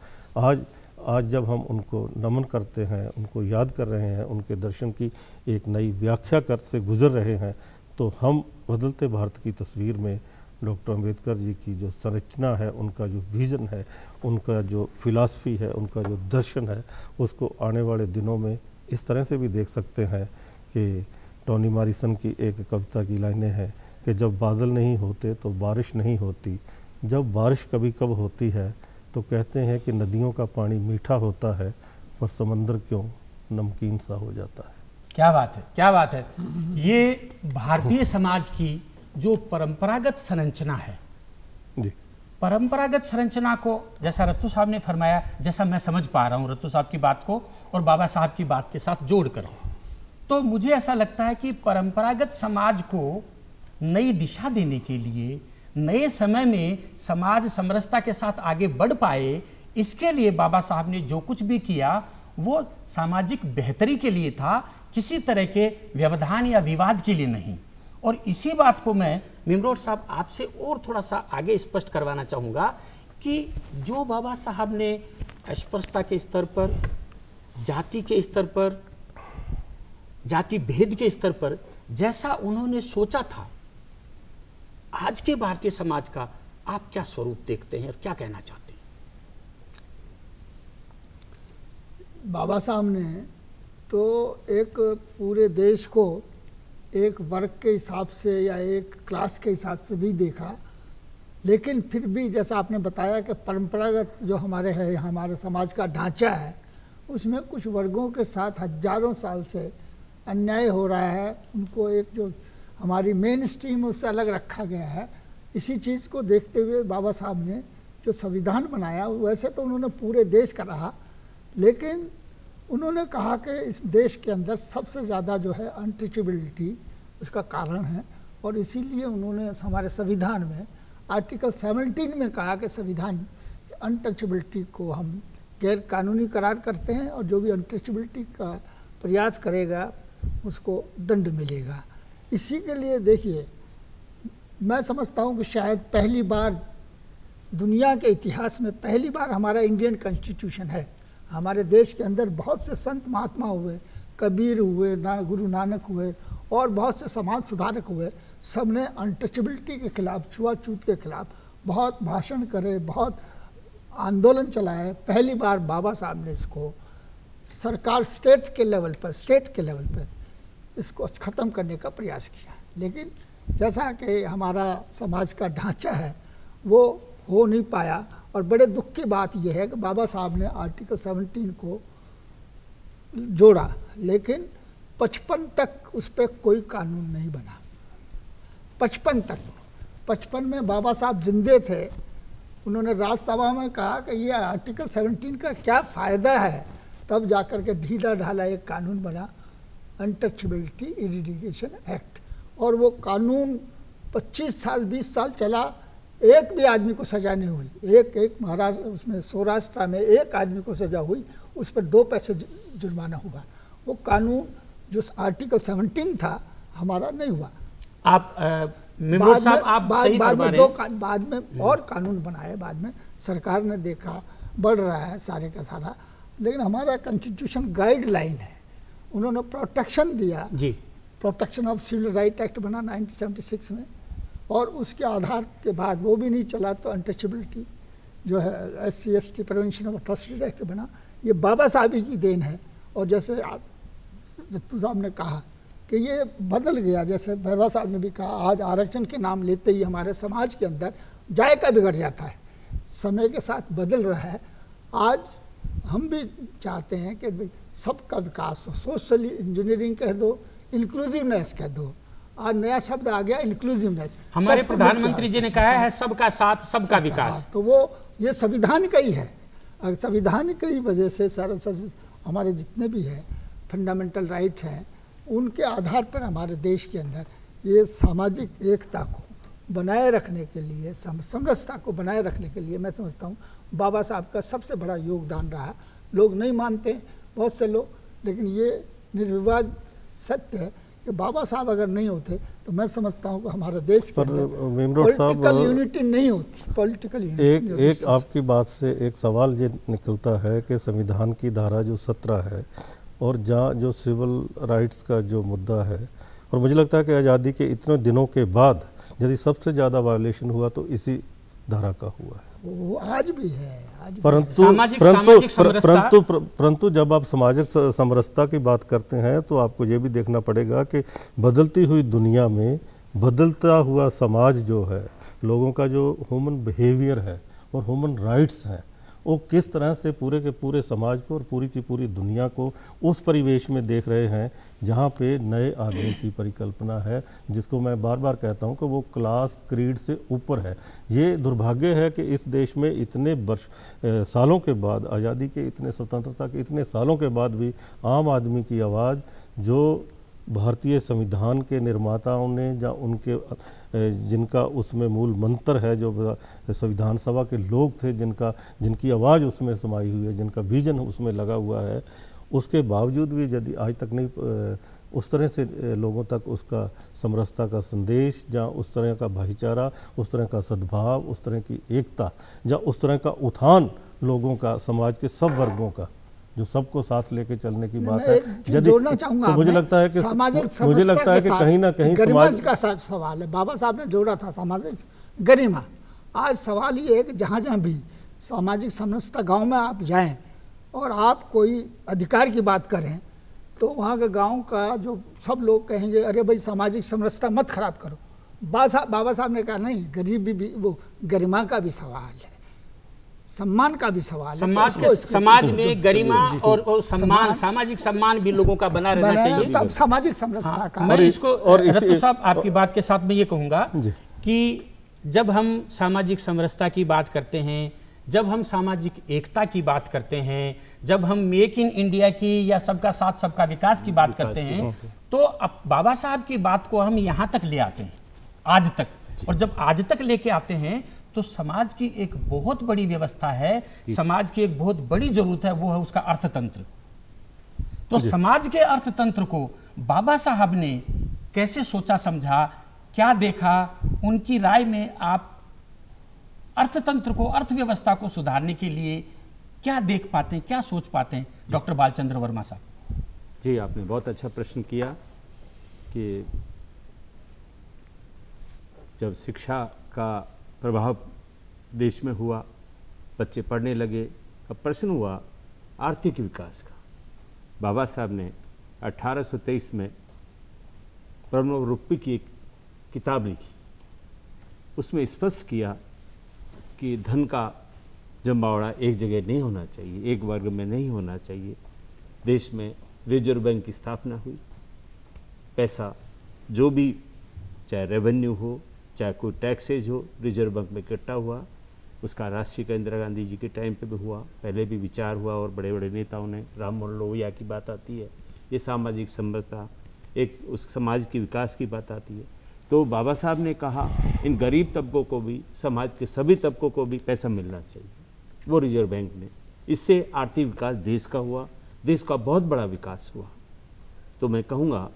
आज जब हम उनको नमन करते हैं, उनको याद कर रहे हैं, उनके दर्शन की एक नई व्याख्या कर से गुजर रहे हैं, तो हम बदलते भारत की तस्वीर में डॉक्टर अम्बेडकर जी की जो संरचना है, उनका जो विज़न है, उनका जो फिलॉसफी है, उनका जो दर्शन है, उसको आने वाले दिनों में इस तरह से भी देख सकते हैं कि टोनी मॉरिसन की एक कविता की लाइनें हैं कि जब बादल नहीं होते तो बारिश नहीं होती, जब बारिश कभी कब होती है तो कहते हैं कि नदियों का पानी मीठा होता है पर समंदर क्यों नमकीन सा हो जाता है। क्या बात है, क्या बात है। ये भारतीय समाज की जो परंपरागत संरचना है जी, परंपरागत संरचना को जैसा रत्तू साहब ने फरमाया, जैसा मैं समझ पा रहा हूँ रत्तू साहब की बात को और बाबा साहब की बात के साथ जोड़कर, तो मुझे ऐसा लगता है कि परंपरागत समाज को नई दिशा देने के लिए, नए समय में समाज समरसता के साथ आगे बढ़ पाए, इसके लिए बाबा साहब ने जो कुछ भी किया वो सामाजिक बेहतरी के लिए था, किसी तरह के व्यवधान या विवाद के लिए नहीं। और इसी बात को मैं मिमरोड साहब आपसे और थोड़ा सा आगे स्पष्ट करवाना चाहूँगा कि जो बाबा साहब ने अस्पृश्यता के स्तर पर, जाति के स्तर पर, जाति भेद के स्तर पर जैसा उन्होंने सोचा था, आज के भारतीय समाज का आप क्या स्वरूप देखते हैं और क्या कहना चाहते हैं? बाबा साहब ने तो एक पूरे देश को एक वर्ग के हिसाब से या एक क्लास के हिसाब से नहीं देखा, लेकिन फिर भी जैसा आपने बताया कि परंपरागत जो हमारे समाज का ढांचा है, उसमें कुछ वर्गों के साथ हजारों साल से अन्याय हो रहा है, उनको एक जो हमारी मेन स्ट्रीम उससे अलग रखा गया है। इसी चीज़ को देखते हुए बाबा साहब ने जो संविधान बनाया, वैसे तो उन्होंने पूरे देश का रहा, लेकिन उन्होंने कहा कि इस देश के अंदर सबसे ज़्यादा जो है अनटचेबिलिटी उसका कारण है, और इसीलिए उन्होंने हमारे संविधान में आर्टिकल 17 में कहा कि संविधान अनटचेबिलिटी को हम गैर कानूनी करार करते हैं और जो भी अनटचेबिलिटी का प्रयास करेगा उसको दंड मिलेगा। इसी के लिए देखिए, मैं समझता हूँ कि शायद पहली बार दुनिया के इतिहास में पहली बार हमारा इंडियन कॉन्स्टिट्यूशन है। हमारे देश के अंदर बहुत से संत महात्मा हुए, कबीर हुए, गुरु नानक हुए और बहुत से समाज सुधारक हुए, सब ने अनटचेबिलिटी के खिलाफ, छुआछूत के खिलाफ बहुत भाषण करे, बहुत आंदोलन चलाए। पहली बार बाबा साहब ने इसको सरकार स्टेट के लेवल पर इसको ख़त्म करने का प्रयास किया। लेकिन जैसा कि हमारा समाज का ढांचा है वो हो नहीं पाया, और बड़े दुख की बात यह है कि बाबा साहब ने आर्टिकल 17 को जोड़ा, लेकिन 55 तक उस पर कोई कानून नहीं बना। 55 तक 55 में बाबा साहब जिंदे थे, उन्होंने राज्यसभा में कहा कि ये आर्टिकल 17 का क्या फ़ायदा है, तब जाकर के ढीला ढाला एक कानून बना, अनटचेबिलिटी इरेडिकेशन एक्ट, और वो कानून 25 साल 20 साल चला, एक भी आदमी को सज़ा नहीं हुई। एक महाराष्ट्र उसमें सौराष्ट्र में एक आदमी को सज़ा हुई, उस पर 2 पैसे जुर्माना हुआ। वो कानून जो आर्टिकल 17 था हमारा नहीं हुआ। आप मिमरोड साहब आप सही फरमा रहे हैं। बाद में और कानून बनाए, बाद में सरकार ने देखा बढ़ रहा है सारे का सारा, लेकिन हमारा कॉन्स्टिट्यूशन गाइडलाइन है, उन्होंने प्रोटेक्शन दिया जी। Protection of civil right act बना 1976 में, और उसके आधार के बाद वो भी नहीं चला तो अनटचेबिलिटी जो है SC ST prevention of atrocity act बना। ये बाबा साहब ही की देन है। और जैसे आप जत्तू साहब ने कहा कि ये बदल गया, जैसे भैरवा साहब ने भी कहा, आज आरक्षण के नाम लेते ही हमारे समाज के अंदर जायका बिगड़ जाता है, समय के साथ बदल रहा है। आज हम भी चाहते हैं कि सबका विकास हो, सोशल इंजीनियरिंग कह दो, इंक्लूसिवनेस कह दो, आज नया शब्द आ गया इंक्लूसिवनेस। हमारे प्रधानमंत्री जी ने कहा है सबका साथ सबका विकास, तो वो ये संविधान का ही है। संविधान की वजह से सारा हमारे जितने भी है फंडामेंटल राइट्स हैं, उनके आधार पर हमारे देश के अंदर ये सामाजिक एकता को बनाए रखने के लिए, समरसता को बनाए रखने के लिए मैं समझता हूँ बाबा साहब का सबसे बड़ा योगदान रहा। लोग नहीं मानते बहुत से लोग, लेकिन ये निर्विवाद सत्य है कि बाबा साहब अगर नहीं होते तो मैं समझता हूँ कि हमारे देश के अंदर पॉलिटिकल यूनिटी नहीं होती। पॉलिटिकल यूनिटी एक आपकी बात से एक सवाल ये निकलता है कि संविधान की धारा जो 17 है और जहाँ जो सिविल राइट्स का जो मुद्दा है, और मुझे लगता है कि आज़ादी के इतने दिनों के बाद यदि सबसे ज़्यादा वायलेशन हुआ तो इसी धारा का हुआ है। वो आज भी है, परंतु जब आप सामाजिक समरसता की बात करते हैं तो आपको ये भी देखना पड़ेगा कि बदलती हुई दुनिया में बदलता हुआ समाज जो है, लोगों का जो ह्यूमन बिहेवियर है और ह्यूमन राइट्स हैं, वो किस तरह से पूरे के पूरे समाज को और पूरी की पूरी दुनिया को उस परिवेश में देख रहे हैं जहाँ पे नए आदमी की परिकल्पना है, जिसको मैं बार बार कहता हूँ कि वो क्लास क्रीड से ऊपर है। ये दुर्भाग्य है कि इस देश में इतने वर्ष सालों के बाद, आज़ादी के इतने, स्वतंत्रता के इतने सालों के बाद भी आम आदमी की आवाज़, जो भारतीय संविधान के निर्माताओं ने या उनके जिनका उसमें मूल मंत्र है, जो संविधान सभा के लोग थे, जिनकी आवाज़ उसमें समाई हुई है, जिनका विजन उसमें लगा हुआ है, उसके बावजूद भी यदि आज तक नहीं उस तरह से लोगों तक उसका समरसता का संदेश, या उस तरह का भाईचारा, उस तरह का सद्भाव, उस तरह की एकता, या उस तरह का उत्थान लोगों का, समाज के सब वर्गों का, जो सबको साथ लेके चलने की बात है, यदि तो मुझे लगता है कि कहीं ना कहीं समाज का सवाल है। बाबा साहब ने जोड़ा था सामाजिक गरिमा। आज सवाल ये है कि जहाँ जहाँ भी सामाजिक समरसता, गांव में आप जाएं और आप कोई अधिकार की बात करें तो वहाँ के गांव का जो सब लोग कहेंगे, अरे भाई सामाजिक समरसता मत खराब करो। बाबा साहब ने कहा नहीं, गरीबी भी वो गरिमा का भी सवाल है, सम्मान का भी सवाल है। समाज में गरिमा और सम्मान, सामाजिक सम्मान भी लोगों का बना रहना चाहिए, तब सामाजिक समरसता का। मैं इसको रत्तू साहब आपकी बात के साथ में ये कहूँगा कि जब हम सामाजिक समरसता की बात करते हैं, जब हम सामाजिक एकता की बात करते हैं, जब हम मेक इन इंडिया की या सबका साथ सबका विकास की बात करते हैं, तो अब बाबा साहब की बात को हम यहाँ तक ले आते हैं, आज तक। और जब आज तक लेके आते हैं तो समाज की एक बहुत बड़ी व्यवस्था है, समाज की एक बहुत बड़ी जरूरत है, वो है उसका अर्थतंत्र। तो समाज के अर्थतंत्र को बाबा साहब ने कैसे सोचा समझा, क्या देखा, उनकी राय में आप अर्थतंत्र को, अर्थव्यवस्था को सुधारने के लिए क्या देख पाते हैं, क्या सोच पाते हैं डॉक्टर बालचंद्र वर्मा साहब? जी, आपने बहुत अच्छा प्रश्न किया कि जब शिक्षा का प्रभाव देश में हुआ, बच्चे पढ़ने लगे, अब प्रश्न हुआ आर्थिक विकास का। बाबा साहब ने 1823 में प्रणव रूपी की एक किताब लिखी, उसमें स्पष्ट किया कि धन का जमावड़ा एक जगह नहीं होना चाहिए, एक वर्ग में नहीं होना चाहिए। देश में रिजर्व बैंक की स्थापना हुई, पैसा जो भी, चाहे रेवेन्यू हो, चाहे कोई टैक्सेज हो रिजर्व बैंक में इकट्ठा हुआ, उसका राष्ट्रीय का इंदिरा गांधी जी के टाइम पे भी हुआ, पहले भी विचार हुआ और बड़े बड़े नेताओं ने, राम मनोहर लोहिया की बात आती है, ये सामाजिक समरसता, एक उस समाज के विकास की बात आती है। तो बाबा साहब ने कहा इन गरीब तबकों को भी, समाज के सभी तबकों को भी पैसा मिलना चाहिए, वो रिजर्व बैंक ने, इससे आर्थिक विकास देश का हुआ, देश का बहुत बड़ा विकास हुआ। तो मैं कहूँगा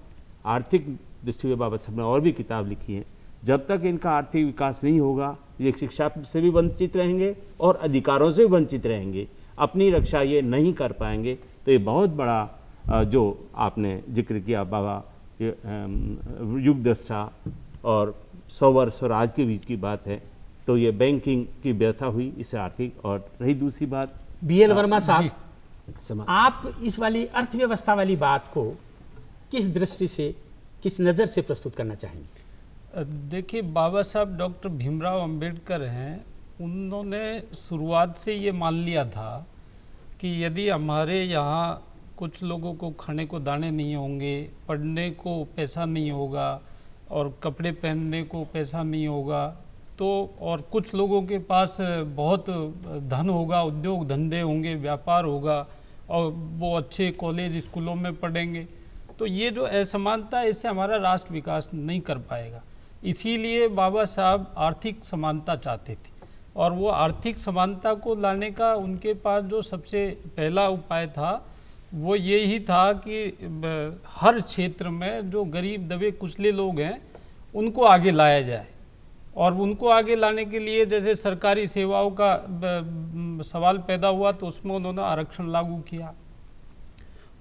आर्थिक दृष्टि में बाबा साहब ने और भी किताब लिखी है, जब तक इनका आर्थिक विकास नहीं होगा ये शिक्षा से भी वंचित रहेंगे और अधिकारों से भी वंचित रहेंगे, अपनी रक्षा ये नहीं कर पाएंगे। तो ये बहुत बड़ा जो आपने जिक्र किया बाबा युग दृष्टा और 100 वर्ष और आज के बीच की बात है, तो ये बैंकिंग की व्यथा हुई, इससे आर्थिक। और रही दूसरी बात, BL वर्मा साहब, आप इस वाली अर्थव्यवस्था वाली बात को किस दृष्टि से, किस नज़र से प्रस्तुत करना चाहेंगे? देखिए, बाबा साहब डॉक्टर भीमराव अंबेडकर हैं, उन्होंने शुरुआत से ये मान लिया था कि यदि हमारे यहाँ कुछ लोगों को खाने को दाने नहीं होंगे, पढ़ने को पैसा नहीं होगा और कपड़े पहनने को पैसा नहीं होगा, तो और कुछ लोगों के पास बहुत धन होगा, उद्योग धंधे होंगे, व्यापार होगा और वो अच्छे कॉलेज स्कूलों में पढ़ेंगे, तो ये जो असमानता है इससे हमारा राष्ट्र विकास नहीं कर पाएगा। इसीलिए बाबा साहब आर्थिक समानता चाहते थे और वो आर्थिक समानता को लाने का उनके पास जो सबसे पहला उपाय था वो यही था कि हर क्षेत्र में जो गरीब दबे कुचले लोग हैं उनको आगे लाया जाए। और उनको आगे लाने के लिए जैसे सरकारी सेवाओं का सवाल पैदा हुआ तो उसमें उन्होंने आरक्षण लागू किया,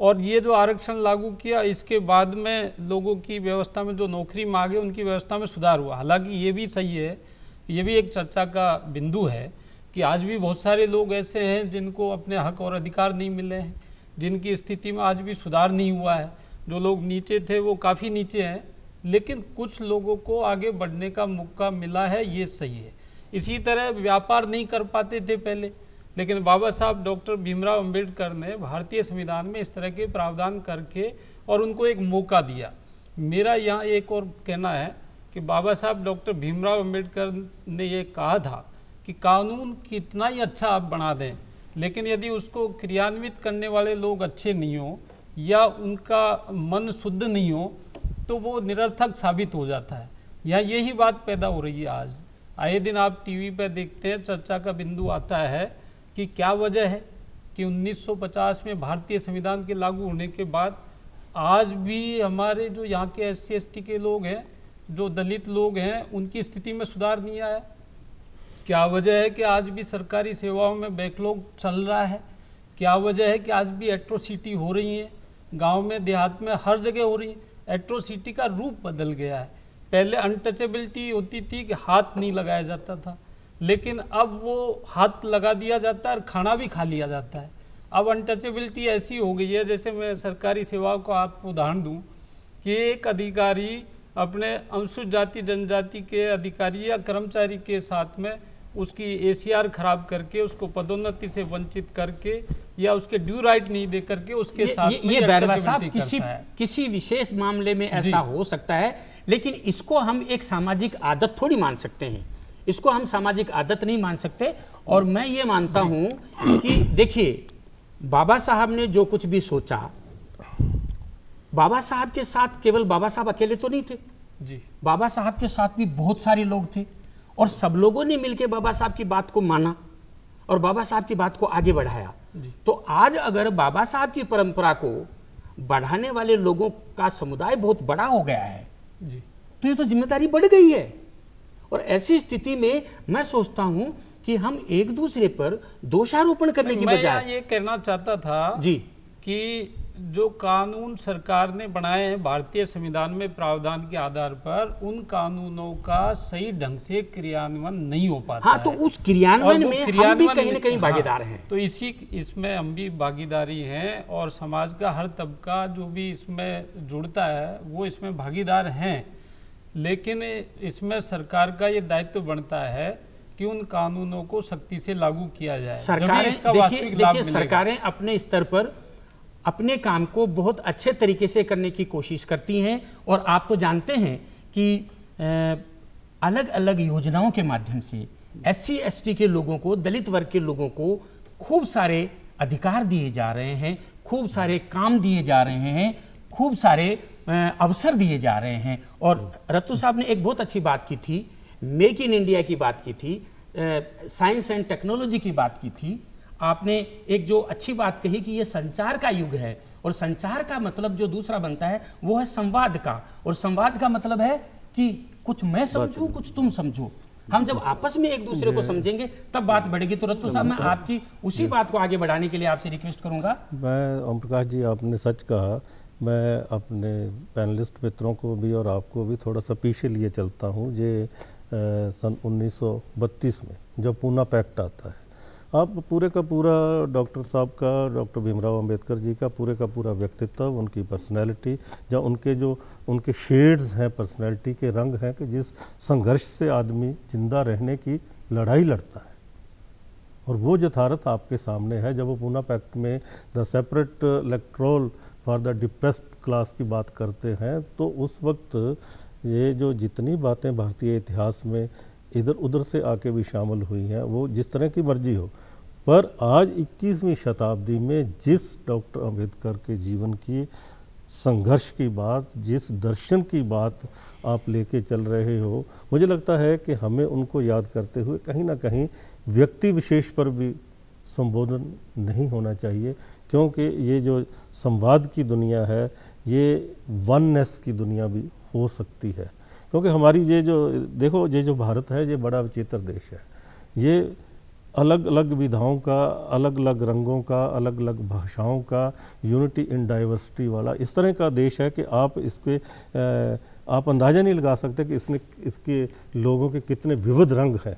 और ये जो आरक्षण लागू किया इसके बाद में लोगों की व्यवस्था में जो नौकरी मांगे उनकी व्यवस्था में सुधार हुआ। हालांकि ये भी सही है, ये भी एक चर्चा का बिंदु है कि आज भी बहुत सारे लोग ऐसे हैं जिनको अपने हक और अधिकार नहीं मिले हैं, जिनकी स्थिति में आज भी सुधार नहीं हुआ है। जो लोग नीचे थे वो काफ़ी नीचे हैं, लेकिन कुछ लोगों को आगे बढ़ने का मौका मिला है, ये सही है। इसी तरह व्यापार नहीं कर पाते थे पहले, लेकिन बाबा साहब डॉक्टर भीमराव अंबेडकर ने भारतीय संविधान में इस तरह के प्रावधान करके और उनको एक मौका दिया। मेरा यहाँ एक और कहना है कि बाबा साहब डॉक्टर भीमराव अंबेडकर ने ये कहा था कि कानून कितना ही अच्छा आप बना दें, लेकिन यदि उसको क्रियान्वित करने वाले लोग अच्छे नहीं हो या उनका मन शुद्ध नहीं हो तो वो निरर्थक साबित हो जाता है। यहाँ यही बात पैदा हो रही है। आज आए दिन आप टीवी पर देखते हैं, चर्चा का बिंदु आता है कि क्या वजह है कि 1950 में भारतीय संविधान के लागू होने के बाद आज भी हमारे जो यहाँ के SC/ST के लोग हैं, जो दलित लोग हैं, उनकी स्थिति में सुधार नहीं आया। क्या वजह है कि आज भी सरकारी सेवाओं में बैकलॉग चल रहा है? क्या वजह है कि आज भी एट्रोसिटी हो रही है, गांव में देहात में हर जगह हो रही है? एट्रोसिटी का रूप बदल गया है। पहले अनटचेबिलिटी होती थी कि हाथ नहीं लगाया जाता था, लेकिन अब वो हाथ लगा दिया जाता है और खाना भी खा लिया जाता है। अब अनटचेबिलिटी ऐसी हो गई है, जैसे मैं सरकारी सेवाओं को आपको उदाहरण दूं कि एक अधिकारी अपने अनुसूचित जाति जनजाति के अधिकारी या कर्मचारी के साथ में उसकी ACR खराब करके, उसको पदोन्नति से वंचित करके या उसके ड्यू राइट नहीं दे करके उसके साथ ये बैरवा साहब किसी विशेष मामले में ऐसा हो सकता है, लेकिन इसको हम एक सामाजिक आदत थोड़ी मान सकते हैं, इसको हम सामाजिक आदत नहीं मान सकते। और मैं ये मानता हूं कि देखिए, बाबा साहब ने जो कुछ भी सोचा, बाबा साहब के साथ केवल बाबा साहब अकेले तो नहीं थे जी, बाबा साहब के साथ भी बहुत सारे लोग थे और सब लोगों ने मिलकर बाबा साहब की बात को माना और बाबा साहब की बात को आगे बढ़ाया। तो आज अगर बाबा साहब की परंपरा को बढ़ाने वाले लोगों का समुदाय बहुत बड़ा हो गया है जी, तो ये तो जिम्मेदारी बढ़ गई है। और ऐसी स्थिति में मैं सोचता हूं कि हम एक दूसरे पर दोषारोपण करने की बजाय, मैं ये कहना चाहता था जी कि जो कानून सरकार ने बनाए हैं भारतीय संविधान में प्रावधान के आधार पर, उन कानूनों का सही ढंग से क्रियान्वयन नहीं हो पाता। हाँ, तो उस क्रियान्वयन में हम भी कहीं न कहीं भागीदार हैं। तो इसमें हम भी भागीदारी हैं और समाज का हर तबका जो भी इसमें जुड़ता है वो इसमें भागीदार हैं, लेकिन इसमें सरकार का ये दायित्व बनता है कि उन कानूनों को सख्ती से लागू किया जाए। सरकारें अपने स्तर पर अपने काम को बहुत अच्छे तरीके से करने की कोशिश करती हैं। और आप तो जानते हैं कि अलग अलग योजनाओं के माध्यम से SC ST के लोगों को, दलित वर्ग के लोगों को खूब सारे अधिकार दिए जा रहे हैं, खूब सारे काम दिए जा रहे हैं, खूब सारे अवसर दिए जा रहे हैं। और रत्तू साहब ने एक बहुत अच्छी बात की थी, मेक इन इंडिया की बात की थी, साइंस एंड टेक्नोलॉजी की बात की थी। आपने एक जो अच्छी बात कही कि ये संचार का युग है, और संचार का मतलब जो दूसरा बनता है वो है संवाद का, और संवाद का मतलब है कि कुछ मैं समझूं, कुछ तुम समझो। हम जब आपस में एक दूसरे को समझेंगे तब बात बढ़ेगी। तो रत्तू साहब, मैं आपकी उसी बात को आगे बढ़ाने के लिए आपसे रिक्वेस्ट करूंगा। मैं ओम प्रकाश जी, आपने सच कहा। मैं अपने पैनलिस्ट मित्रों को भी और आपको भी थोड़ा सा पीछे लिए चलता हूँ। ये सन 1932 में जब पूना पैक्ट आता है, आप पूरे का पूरा डॉक्टर साहब का, डॉक्टर भीमराव अंबेडकर जी का पूरा व्यक्तित्व, उनकी पर्सनैलिटी, या उनके शेड्स हैं, पर्सनैलिटी के रंग हैं कि जिस संघर्ष से आदमी जिंदा रहने की लड़ाई लड़ता है, और वो यथार्थ आपके सामने है। जब वो पूना पैक्ट में the separate electoral for the depressed class की बात करते हैं, तो उस वक्त ये जो जितनी बातें भारतीय इतिहास में इधर उधर से आके भी शामिल हुई हैं, वो जिस तरह की मर्जी हो, पर आज 21वीं शताब्दी में जिस डॉक्टर अंबेडकर के जीवन की संघर्ष की बात, जिस दर्शन की बात आप लेके चल रहे हो, मुझे लगता है कि हमें उनको याद करते हुए कहीं ना कहीं व्यक्ति विशेष पर भी संबोधन नहीं होना चाहिए, क्योंकि ये जो संवाद की दुनिया है, ये वननेस की दुनिया भी हो सकती है। क्योंकि हमारी ये जो देखो, ये जो भारत है, ये बड़ा विचित्र देश है। ये अलग अलग विधाओं का, अलग अलग रंगों का, अलग अलग भाषाओं का, यूनिटी इन डाइवर्सिटी वाला इस तरह का देश है कि आप अंदाज़ा नहीं लगा सकते कि इसके लोगों के कितने विविध रंग हैं।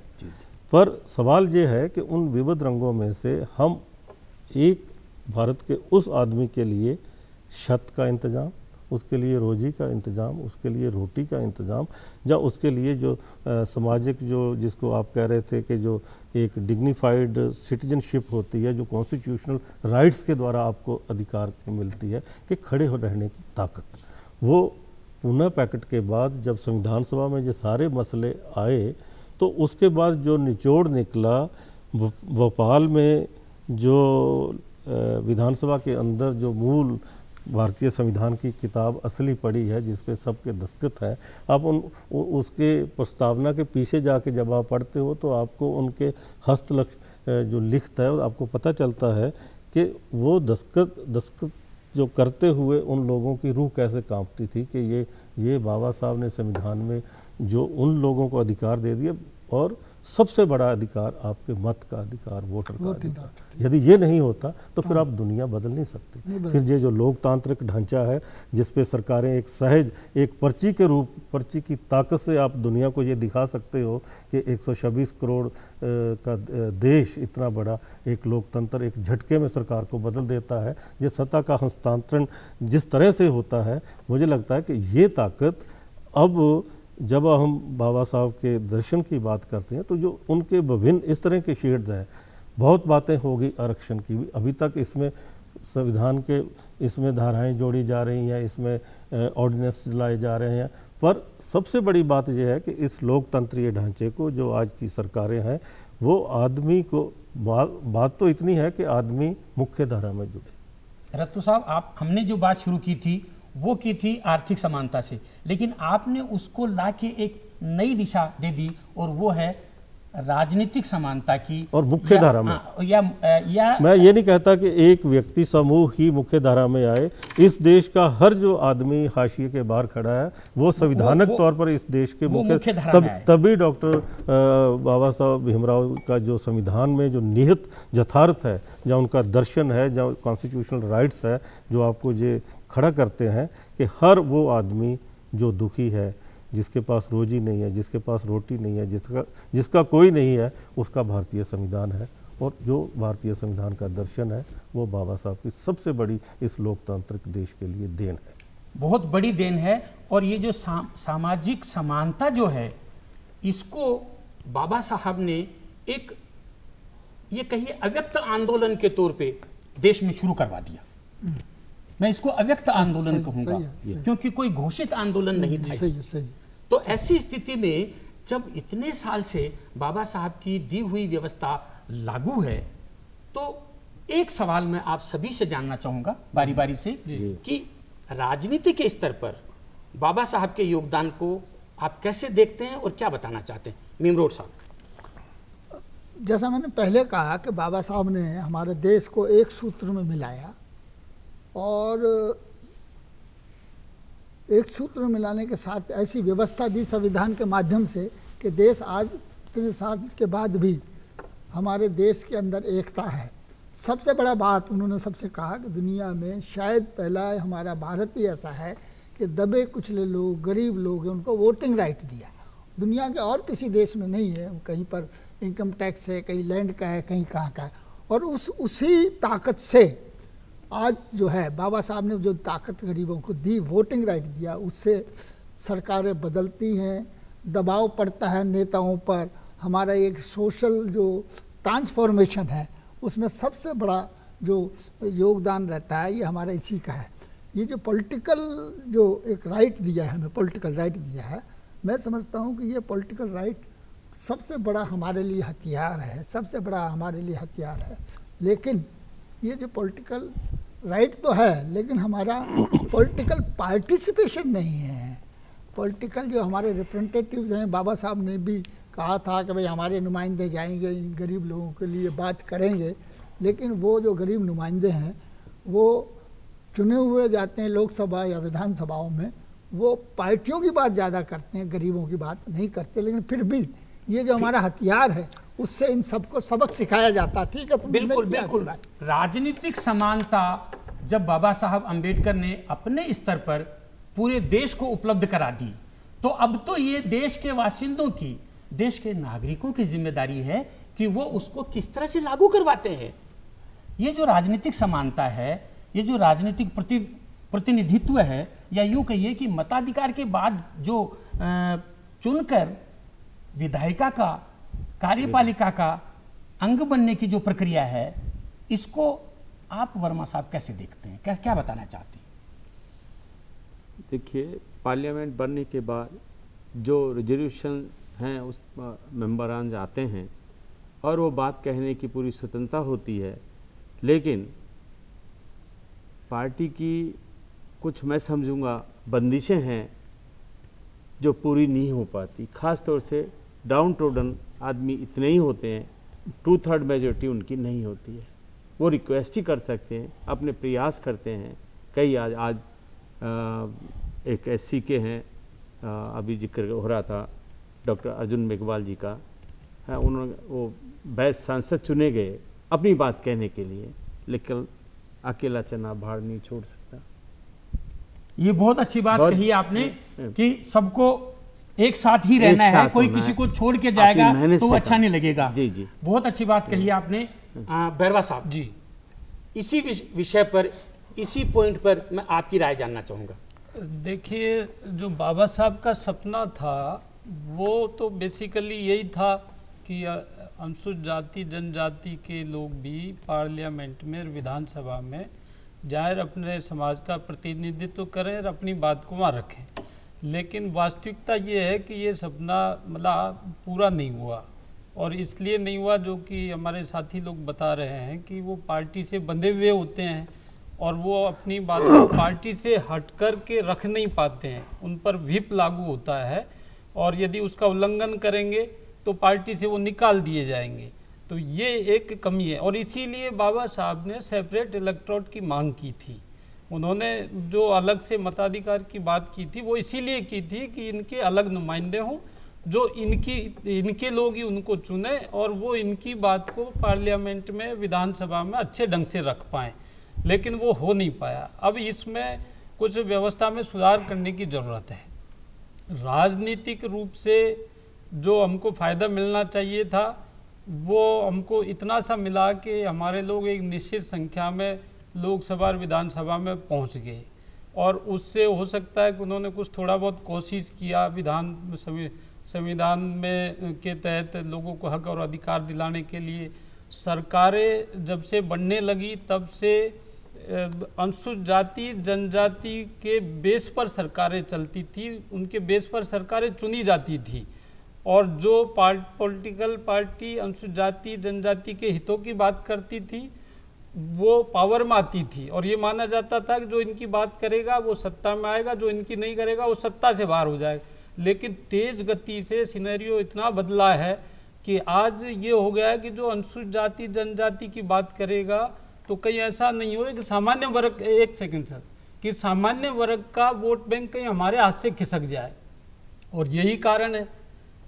पर सवाल ये है कि उन विविध रंगों में से हम एक भारत के उस आदमी के लिए छत का इंतज़ाम, उसके लिए रोजी का इंतज़ाम, उसके लिए रोटी का इंतज़ाम, या उसके लिए जो सामाजिक, जो जिसको आप कह रहे थे कि जो एक डिग्निफाइड सिटीजनशिप होती है, जो कॉन्स्टिट्यूशनल राइट्स के द्वारा आपको अधिकार मिलती है कि खड़े हो रहने की ताकत, वो पूना पैक्ट के बाद जब संविधान सभा में ये सारे मसले आए, तो उसके बाद जो निचोड़ निकला, भोपाल में जो विधानसभा के अंदर जो मूल भारतीय संविधान की किताब असली पड़ी है, जिस पे सबके दस्तखत हैं, आप उसके प्रस्तावना के पीछे जाके जब आप पढ़ते हो तो आपको उनके हस्तलिखित जो लिखत है, आपको पता चलता है कि वो दस्तखत जो करते हुए उन लोगों की रूह कैसे कांपती थी कि ये बाबा साहब ने संविधान में जो उन लोगों को अधिकार दे दिया, और सबसे बड़ा अधिकार आपके मत का अधिकार, वोटर का अधिकार। यदि ये नहीं होता तो फिर आप दुनिया बदल नहीं सकती। फिर ये जो लोकतांत्रिक ढांचा है, जिस पे सरकारें एक सहज एक पर्ची की ताकत से आप दुनिया को ये दिखा सकते हो कि 126 करोड़ का देश, इतना बड़ा एक लोकतंत्र एक झटके में सरकार को बदल देता है। ये सत्ता का हस्तांतरण जिस तरह से होता है, मुझे लगता है कि ये ताकत, अब जब हम बाबा साहब के दर्शन की बात करते हैं तो जो उनके विभिन्न इस तरह के शेड्स हैं, बहुत बातें होगी आरक्षण की भी, अभी तक इसमें संविधान के इसमें धाराएं जोड़ी जा रही हैं, इसमें ऑर्डिनेंस लाए जा रहे हैं, पर सबसे बड़ी बात यह है कि इस लोकतंत्रीय ढांचे को जो आज की सरकारें हैं, वो आदमी को बात तो इतनी है कि आदमी मुख्य धारा में जुड़े। रत्तू साहब, हमने जो बात शुरू की थी वो की थी आर्थिक समानता से, लेकिन आपने उसको लाके एक नई दिशा दे दी, और वो है राजनीतिक समानता की, और मुख्य धारा में। या मैं ये नहीं कहता कि एक व्यक्ति समूह ही मुख्य धारा में आए। इस देश का हर जो आदमी हाशिए के बाहर खड़ा है, वो संविधानक तौर पर इस देश के मुख्य तभी डॉक्टर बाबा साहब भीमराव का जो संविधान में जो निहित यथार्थ है, जहाँ उनका दर्शन है, जहाँ कॉन्स्टिट्यूशनल राइट्स है, जो आपको ये खड़ा करते हैं कि हर वो आदमी जो दुखी है, जिसके पास रोजी नहीं है, जिसके पास रोटी नहीं है, जिसका कोई नहीं है, उसका भारतीय संविधान है। और जो भारतीय संविधान का दर्शन है, वो बाबा साहब की सबसे बड़ी इस लोकतांत्रिक देश के लिए देन है, बहुत बड़ी देन है। और ये जो सामाजिक समानता जो है, इसको बाबा साहब ने एक, ये कहिए अव्यक्त आंदोलन के तौर पे देश में शुरू करवा दिया। मैं इसको अव्यक्त आंदोलन कहूंगा, क्योंकि कोई घोषित आंदोलन नहीं था। तो ऐसी स्थिति में जब इतने साल से बाबा साहब की दी हुई व्यवस्था लागू है, तो एक सवाल मैं आप सभी से जानना चाहूँगा बारी बारी से कि राजनीति के स्तर पर बाबा साहब के योगदान को आप कैसे देखते हैं और क्या बताना चाहते हैं, मिमरोड साहब? जैसा मैंने पहले कहा कि बाबा साहब ने हमारे देश को एक सूत्र में मिलाया, और एक सूत्र में मिलाने के साथ ऐसी व्यवस्था दी संविधान के माध्यम से कि देश आज इतने साल के बाद भी हमारे देश के अंदर एकता है। सबसे बड़ा बात उन्होंने सबसे कहा कि दुनिया में शायद पहला हमारा भारत ही ऐसा है कि दबे कुचले लोग, गरीब लोग हैं, उनको वोटिंग राइट दिया। दुनिया के और किसी देश में नहीं है, कहीं पर इनकम टैक्स है, कहीं लैंड का है, कहीं कहाँ का है। और उसी ताकत से आज जो है बाबा साहब ने जो ताकत गरीबों को दी, वोटिंग राइट दिया, उससे सरकारें बदलती हैं, दबाव पड़ता है नेताओं पर। हमारा एक सोशल जो ट्रांसफॉर्मेशन है उसमें सबसे बड़ा जो योगदान रहता है ये हमारा इसी का है। ये जो पॉलिटिकल जो एक राइट दिया है, हमें पॉलिटिकल राइट दिया है, मैं समझता हूँ कि ये पॉलिटिकल राइट सबसे बड़ा हमारे लिए हथियार है, सबसे बड़ा हमारे लिए हथियार है। लेकिन ये जो पॉलिटिकल राइट तो है, लेकिन हमारा पॉलिटिकल पार्टिसिपेशन नहीं है। पॉलिटिकल जो हमारे रिप्रेजेंटेटिव्स हैं, बाबा साहब ने भी कहा था कि भाई हमारे नुमाइंदे जाएंगे, इन गरीब लोगों के लिए बात करेंगे, लेकिन वो जो गरीब नुमाइंदे हैं वो चुने हुए जाते हैं लोकसभा या विधानसभाओं में, वो पार्टियों की बात ज़्यादा करते हैं, गरीबों की बात नहीं करते। लेकिन फिर भी ये जो हमारा हथियार है उससे इन सबको सबक सिखाया जाता। ठीक है, बिल्कुल बिल्कुल। राजनीतिक समानता जब बाबा साहब अंबेडकर ने अपने स्तर पर पूरे देश को उपलब्ध करा दी, तो अब तो ये देश के वासिंदों की, देश के नागरिकों की जिम्मेदारी है कि वो उसको किस तरह से लागू करवाते हैं। ये जो राजनीतिक समानता है, ये जो राजनीतिक प्रतिनिधित्व है, या यूँ कहिए कि मताधिकार के बाद जो चुनकर विधायिका का, कार्यपालिका का अंग बनने की जो प्रक्रिया है, इसको आप वर्मा साहब कैसे देखते हैं, क्या बताना चाहते हैं? देखिए, पार्लियामेंट बनने के बाद जो रिजर्वेशन हैं उस मेंबरान आते हैं और वो बात कहने की पूरी स्वतंत्रता होती है, लेकिन पार्टी की कुछ मैं समझूंगा बंदिशें हैं जो पूरी नहीं हो पाती। ख़ास तौर से डाउन ट्रोडन आदमी इतने ही होते हैं, 2/3 मेजोरिटी उनकी नहीं होती है। वो रिक्वेस्ट ही कर सकते हैं, अपने प्रयास करते हैं। कई आज एक SC के हैं, अभी जिक्र हो रहा था डॉक्टर अर्जुन मेघवाल जी का, उन्होंने वो बैच सांसद चुने गए अपनी बात कहने के लिए, लेकिन अकेला चना भाड़ नहीं छोड़ सकता। ये बहुत अच्छी बात कही आपने कि सबको एक साथ ही रहना है, कोई किसी को छोड़ के जाएगा तो अच्छा नहीं लगेगा। जी जी, बहुत अच्छी बात कही आपने। बैरवा साहब जी, इसी विषय पर, इसी पॉइंट पर मैं आपकी राय जानना चाहूँगा। देखिए, जो बाबा साहब का सपना था वो तो बेसिकली यही था कि अनुसूचित जाति जनजाति के लोग भी पार्लियामेंट में, विधानसभा में जाए, अपने समाज का प्रतिनिधित्व करें और अपनी बात को वहाँ रखें। लेकिन वास्तविकता ये है कि ये सपना मतलब पूरा नहीं हुआ, और इसलिए नहीं हुआ जो कि हमारे साथी लोग बता रहे हैं कि वो पार्टी से बंधे हुए होते हैं और वो अपनी बात को पार्टी से हट कर के रख नहीं पाते हैं। उन पर व्हिप लागू होता है और यदि उसका उल्लंघन करेंगे तो पार्टी से वो निकाल दिए जाएंगे। तो ये एक कमी है, और इसीलिए बाबा साहब ने सेपरेट इलेक्टोरेट की मांग की थी। उन्होंने जो अलग से मताधिकार की बात की थी वो इसीलिए की थी कि इनके अलग नुमाइंदे हों, जो इनके लोग ही उनको चुने और वो इनकी बात को पार्लियामेंट में, विधानसभा में अच्छे ढंग से रख पाएँ। लेकिन वो हो नहीं पाया। अब इसमें कुछ व्यवस्था में सुधार करने की ज़रूरत है। राजनीतिक रूप से जो हमको फ़ायदा मिलना चाहिए था वो हमको इतना सा मिला कि हमारे लोग एक निश्चित संख्या में लोकसभा और विधानसभा में पहुंच गए, और उससे हो सकता है कि उन्होंने कुछ थोड़ा बहुत कोशिश किया संविधान में के तहत लोगों को हक और अधिकार दिलाने के लिए। सरकारें जब से बनने लगी तब से अनुसूचित जाति जनजाति के बेस पर सरकारें चलती थी, उनके बेस पर सरकारें चुनी जाती थी। और जो पॉलिटिकल पार्टी अनुसूचित जाति जनजाति के हितों की बात करती थी वो पावर में आती थी, और ये माना जाता था कि जो इनकी बात करेगा वो सत्ता में आएगा, जो इनकी नहीं करेगा वो सत्ता से बाहर हो जाएगा। लेकिन तेज गति से सिनेरियो इतना बदला है कि आज ये हो गया है कि जो अनुसूचित जाति जनजाति की बात करेगा तो कहीं ऐसा नहीं हो कि सामान्य वर्ग, एक सेकंड सर, कि सामान्य वर्ग का वोट बैंक कहीं हमारे हाथ से खिसक जाए। और यही कारण है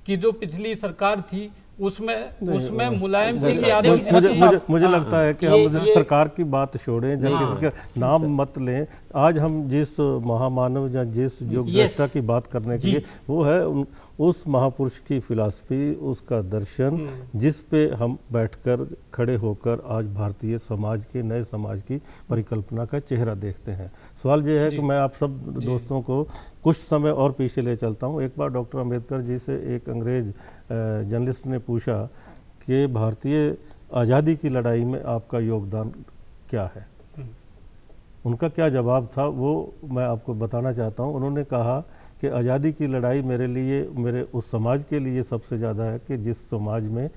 कि जो पिछली सरकार थी उसमें मुलायम सिंह यादव, मुझे लगता है कि हम सरकार की बात छोड़ें, जब किसी का नाम मत लें। आज हम जिस महामानव या जिस योग दृष्टा की बात करने के लिए, वो है उस महापुरुष की फिलॉसफी, उसका दर्शन, जिस पे हम बैठकर खड़े होकर आज भारतीय समाज के नए समाज की परिकल्पना का चेहरा देखते हैं। सवाल ये है कि मैं आप सब दोस्तों को कुछ समय और पीछे ले चलता हूँ। एक बार डॉक्टर अंबेडकर जी से एक अंग्रेज जर्नलिस्ट ने पूछा कि भारतीय आज़ादी की लड़ाई में आपका योगदान क्या है। उनका क्या जवाब था वो मैं आपको बताना चाहता हूँ। उन्होंने कहा कि आज़ादी की लड़ाई मेरे लिए, मेरे उस समाज के लिए सबसे ज़्यादा है कि जिस समाज में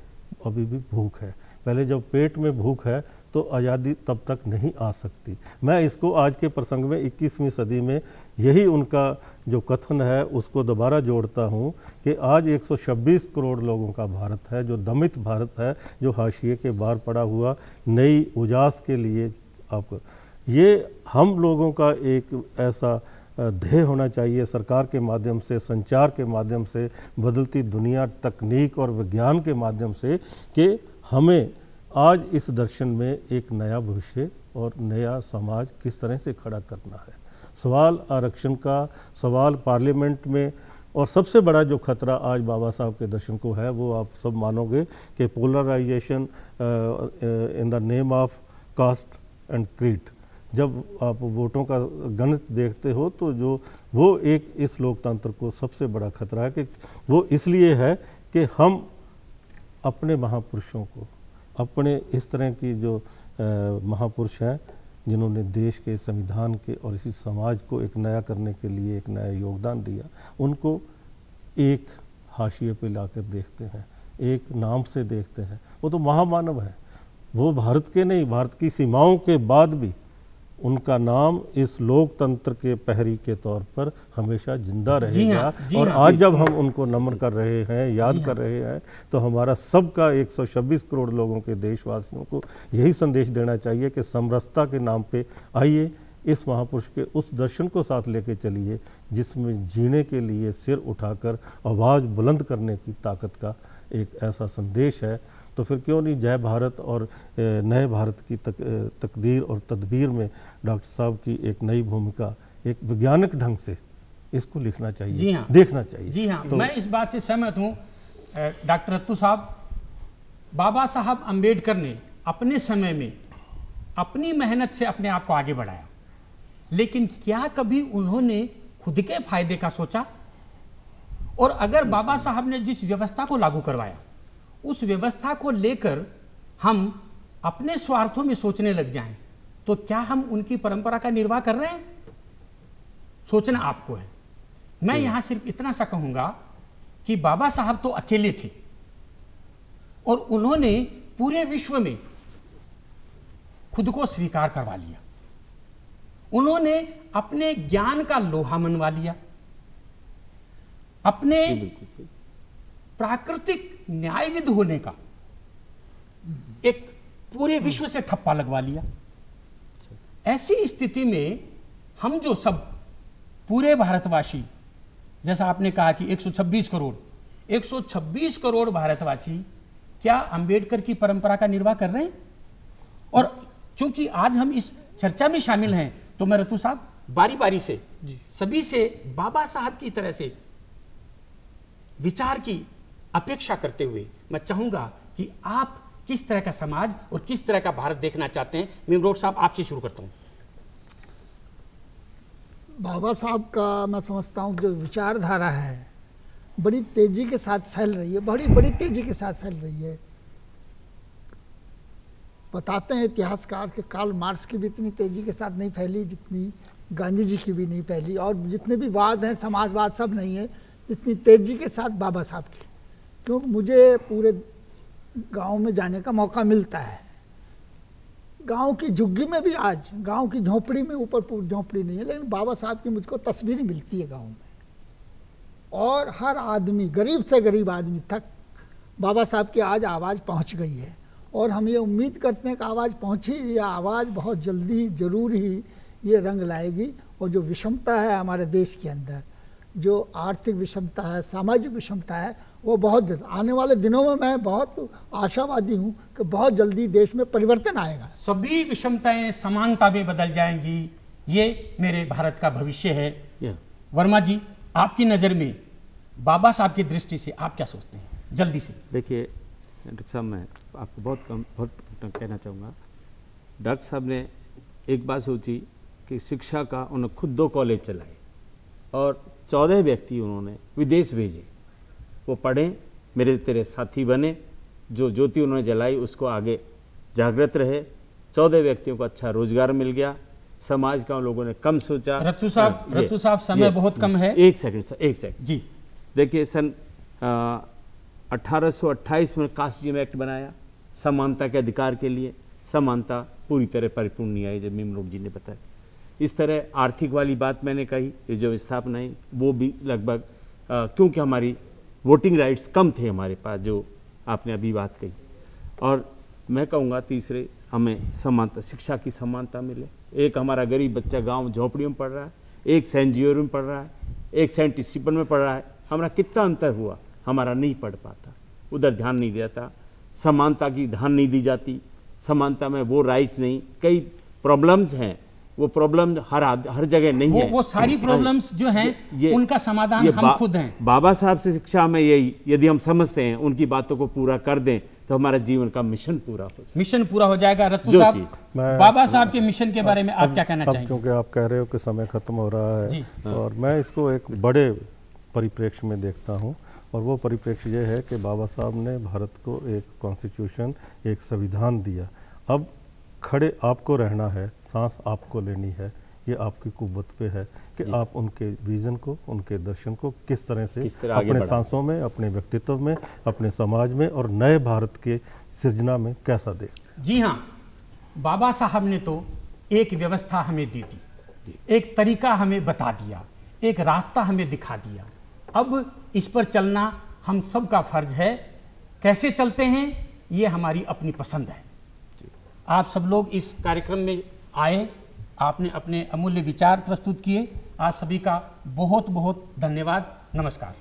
अभी भी भूख है। पहले जब पेट में भूख है तो आज़ादी तब तक नहीं आ सकती। मैं इसको आज के प्रसंग में 21वीं सदी में यही उनका जो कथन है उसको दोबारा जोड़ता हूँ कि आज 126 करोड़ लोगों का भारत है, जो दमित भारत है, जो हाशिए के बाहर पड़ा हुआ नई उजास के लिए आप, ये हम लोगों का एक ऐसा ध्येय होना चाहिए सरकार के माध्यम से, संचार के माध्यम से, बदलती दुनिया, तकनीक और विज्ञान के माध्यम से, कि हमें आज इस दर्शन में एक नया भविष्य और नया समाज किस तरह से खड़ा करना है। सवाल आरक्षण का, सवाल पार्लियामेंट में, और सबसे बड़ा जो खतरा आज बाबा साहब के दर्शन को है वो आप सब मानोगे कि polarisation in the name of caste and creed. जब आप वोटों का गणित देखते हो तो जो वो एक इस लोकतंत्र को सबसे बड़ा खतरा है, कि वो इसलिए है कि हम अपने महापुरुषों को, अपने इस तरह की जो महापुरुष हैं जिन्होंने देश के, संविधान के और इसी समाज को एक नया करने के लिए एक नया योगदान दिया, उनको एक हाशिए पे लाकर देखते हैं, एक नाम से देखते हैं। वो तो महामानव है, वो भारत के नहीं, भारत की सीमाओं के बाद भी उनका नाम इस लोकतंत्र के प्रहरी के तौर पर हमेशा जिंदा रहेगा। और आज जब हम उनको नमन कर रहे हैं, याद कर रहे हैं, तो हमारा सबका 126 करोड़ लोगों के देशवासियों को यही संदेश देना चाहिए कि समरसता के नाम पे आइए, इस महापुरुष के उस दर्शन को साथ लेके चलिए जिसमें जीने के लिए सिर उठाकर आवाज़ बुलंद करने की ताकत का एक ऐसा संदेश है। तो फिर क्यों नहीं जय भारत और नए भारत की तकदीर और तदबीर में डॉक्टर साहब की एक नई भूमिका, एक वैज्ञानिक ढंग से इसको लिखना चाहिए, जी हाँ, देखना चाहिए। जी हाँ, तो मैं इस बात से सहमत हूँ डॉक्टर रत्तू साहब। बाबा साहब अंबेडकर ने अपने समय में अपनी मेहनत से अपने आप को आगे बढ़ाया, लेकिन क्या कभी उन्होंने खुद के फायदे का सोचा? और अगर बाबा साहब ने जिस व्यवस्था को लागू करवाया उस व्यवस्था को लेकर हम अपने स्वार्थों में सोचने लग जाएं, तो क्या हम उनकी परंपरा का निर्वाह कर रहे हैं? सोचना आपको है। मैं यहां सिर्फ इतना सा कहूंगा कि बाबा साहब तो अकेले थे और उन्होंने पूरे विश्व में खुद को स्वीकार करवा लिया। उन्होंने अपने ज्ञान का लोहा मनवा लिया, अपने प्राकृतिक न्यायविद होने का एक पूरे विश्व से ठप्पा लगवा लिया। ऐसी स्थिति में हम जो सब पूरे भारतवासी, जैसा आपने कहा कि 126 करोड़ भारतवासी क्या अंबेडकर की परंपरा का निर्वाह कर रहे हैं? और चूंकि आज हम इस चर्चा में शामिल हैं तो मैं रत्तू साहब बारी बारी से सभी से बाबा साहब की तरह से विचार की अपेक्षा करते हुए मैं चाहूंगा कि आप किस तरह का समाज और किस तरह का भारत देखना चाहते हैं। मिमरोड साहब आपसे शुरू करता हूं। बाबा साहब का मैं समझता हूं जो विचारधारा है बड़ी तेजी के साथ फैल रही है, बड़ी तेजी के साथ फैल रही है। बताते हैं इतिहासकार कि कार्ल मार्क्स की भी इतनी तेजी के साथ नहीं फैली जितनी गांधी जी की भी नहीं फैली, और जितने भी वाद हैं समाजवाद सब नहीं है जितनी तेजी के साथ बाबा साहब की। क्योंकि मुझे पूरे गांव में जाने का मौका मिलता है। गांव की झुग्गी में भी आज, गांव की झोंपड़ी में, ऊपर पूरी झोंपड़ी नहीं है, लेकिन बाबा साहब की मुझको तस्वीर मिलती है गांव में। और हर आदमी, गरीब से गरीब आदमी तक बाबा साहब की आज आवाज़ पहुंच गई है। और हम ये उम्मीद करते हैं कि आवाज़ पहुंची, ये आवाज़ बहुत जल्दी ज़रूर ही ये रंग लाएगी। और जो विषमता है हमारे देश के अंदर, जो आर्थिक विषमता है, सामाजिक विषमता है, वो बहुत जल्द आने वाले दिनों में मैं बहुत आशावादी हूँ कि बहुत जल्दी देश में परिवर्तन आएगा। सभी विषमताएं समानता में बदल जाएंगी, ये मेरे भारत का भविष्य है। वर्मा जी, आपकी नज़र में बाबा साहब की दृष्टि से आप क्या सोचते हैं, जल्दी से? देखिए डॉक्टर साहब, मैं आपको बहुत कहना चाहूँगा। डॉक्टर साहब ने एक बात सोची कि शिक्षा का उन्होंने खुद 2 कॉलेज चलाए और 14 व्यक्ति उन्होंने विदेश भेजे, वो पढ़ें, मेरे तेरे साथी बने, जो ज्योति उन्होंने जलाई उसको आगे जागृत रहे। 14 व्यक्तियों को अच्छा रोजगार मिल गया, समाज का उन लोगों ने कम सोचा। रत्तू साहब समय बहुत कम है। एक सेकंड जी। देखिए सन 1828 में कास्ट जिम एक्ट बनाया समानता के अधिकार के लिए। समानता पूरी तरह परिपूर्ण नहीं आई, जब मिमरोड जी ने बताया। इस तरह आर्थिक वाली बात मैंने कही, ये जो स्थापना है वो भी लगभग क्योंकि हमारी वोटिंग राइट्स कम थे हमारे पास, जो आपने अभी बात कही। और मैं कहूँगा तीसरे, हमें समानता, शिक्षा की समानता मिले। एक हमारा गरीब बच्चा गांव झोपड़ियों में पढ़ रहा है, एक सेंट जियोर में पढ़ रहा है, एक सेंट स्टीफन में पढ़ रहा है। हमारा कितना अंतर हुआ, हमारा नहीं पढ़ पाता, उधर ध्यान नहीं देता, समानता की ध्यान नहीं दी जाती, समानता में वो राइट नहीं। कई प्रॉब्लम्स हैं, वो प्रॉब्लम हर जगह नहीं है। वो सारी प्रॉब्लम्स जो हैं उनका समाधान हम खुद हैं। बाबा साहब से शिक्षा में यही, यदि हम समझते हैं, उनकी बातों को पूरा कर दें, तो हमारा जीवन का मिशन पूरा हो जाएगा। मिशन पूरा हो जाएगा। रत्तू साहब, बाबा साहब के मिशन के बारे में आप क्या कहना चाहेंगे? क्योंकि आप कह रहे हो कि समय खत्म हो रहा है और मैं इसको एक बड़े परिप्रेक्ष्य में देखता हूँ, और वो परिप्रेक्ष्य ये है कि बाबा साहब ने भारत को एक कॉन्स्टिट्यूशन, एक संविधान दिया। अब खड़े आपको रहना है, सांस आपको लेनी है, ये आपकी कुव्वत पे है कि आप उनके विजन को, उनके दर्शन को किस तरह से अपने सांसों में, अपने व्यक्तित्व में, अपने समाज में और नए भारत के सृजना में कैसा देखते हैं। जी हाँ, बाबा साहब ने तो एक व्यवस्था हमें दे दी, एक तरीका हमें बता दिया, एक रास्ता हमें दिखा दिया। अब इस पर चलना हम सब का फर्ज है। कैसे चलते हैं ये हमारी अपनी पसंद है। आप सब लोग इस कार्यक्रम में आए, आपने अपने अमूल्य विचार प्रस्तुत किए। आप सभी का बहुत बहुत धन्यवाद। नमस्कार।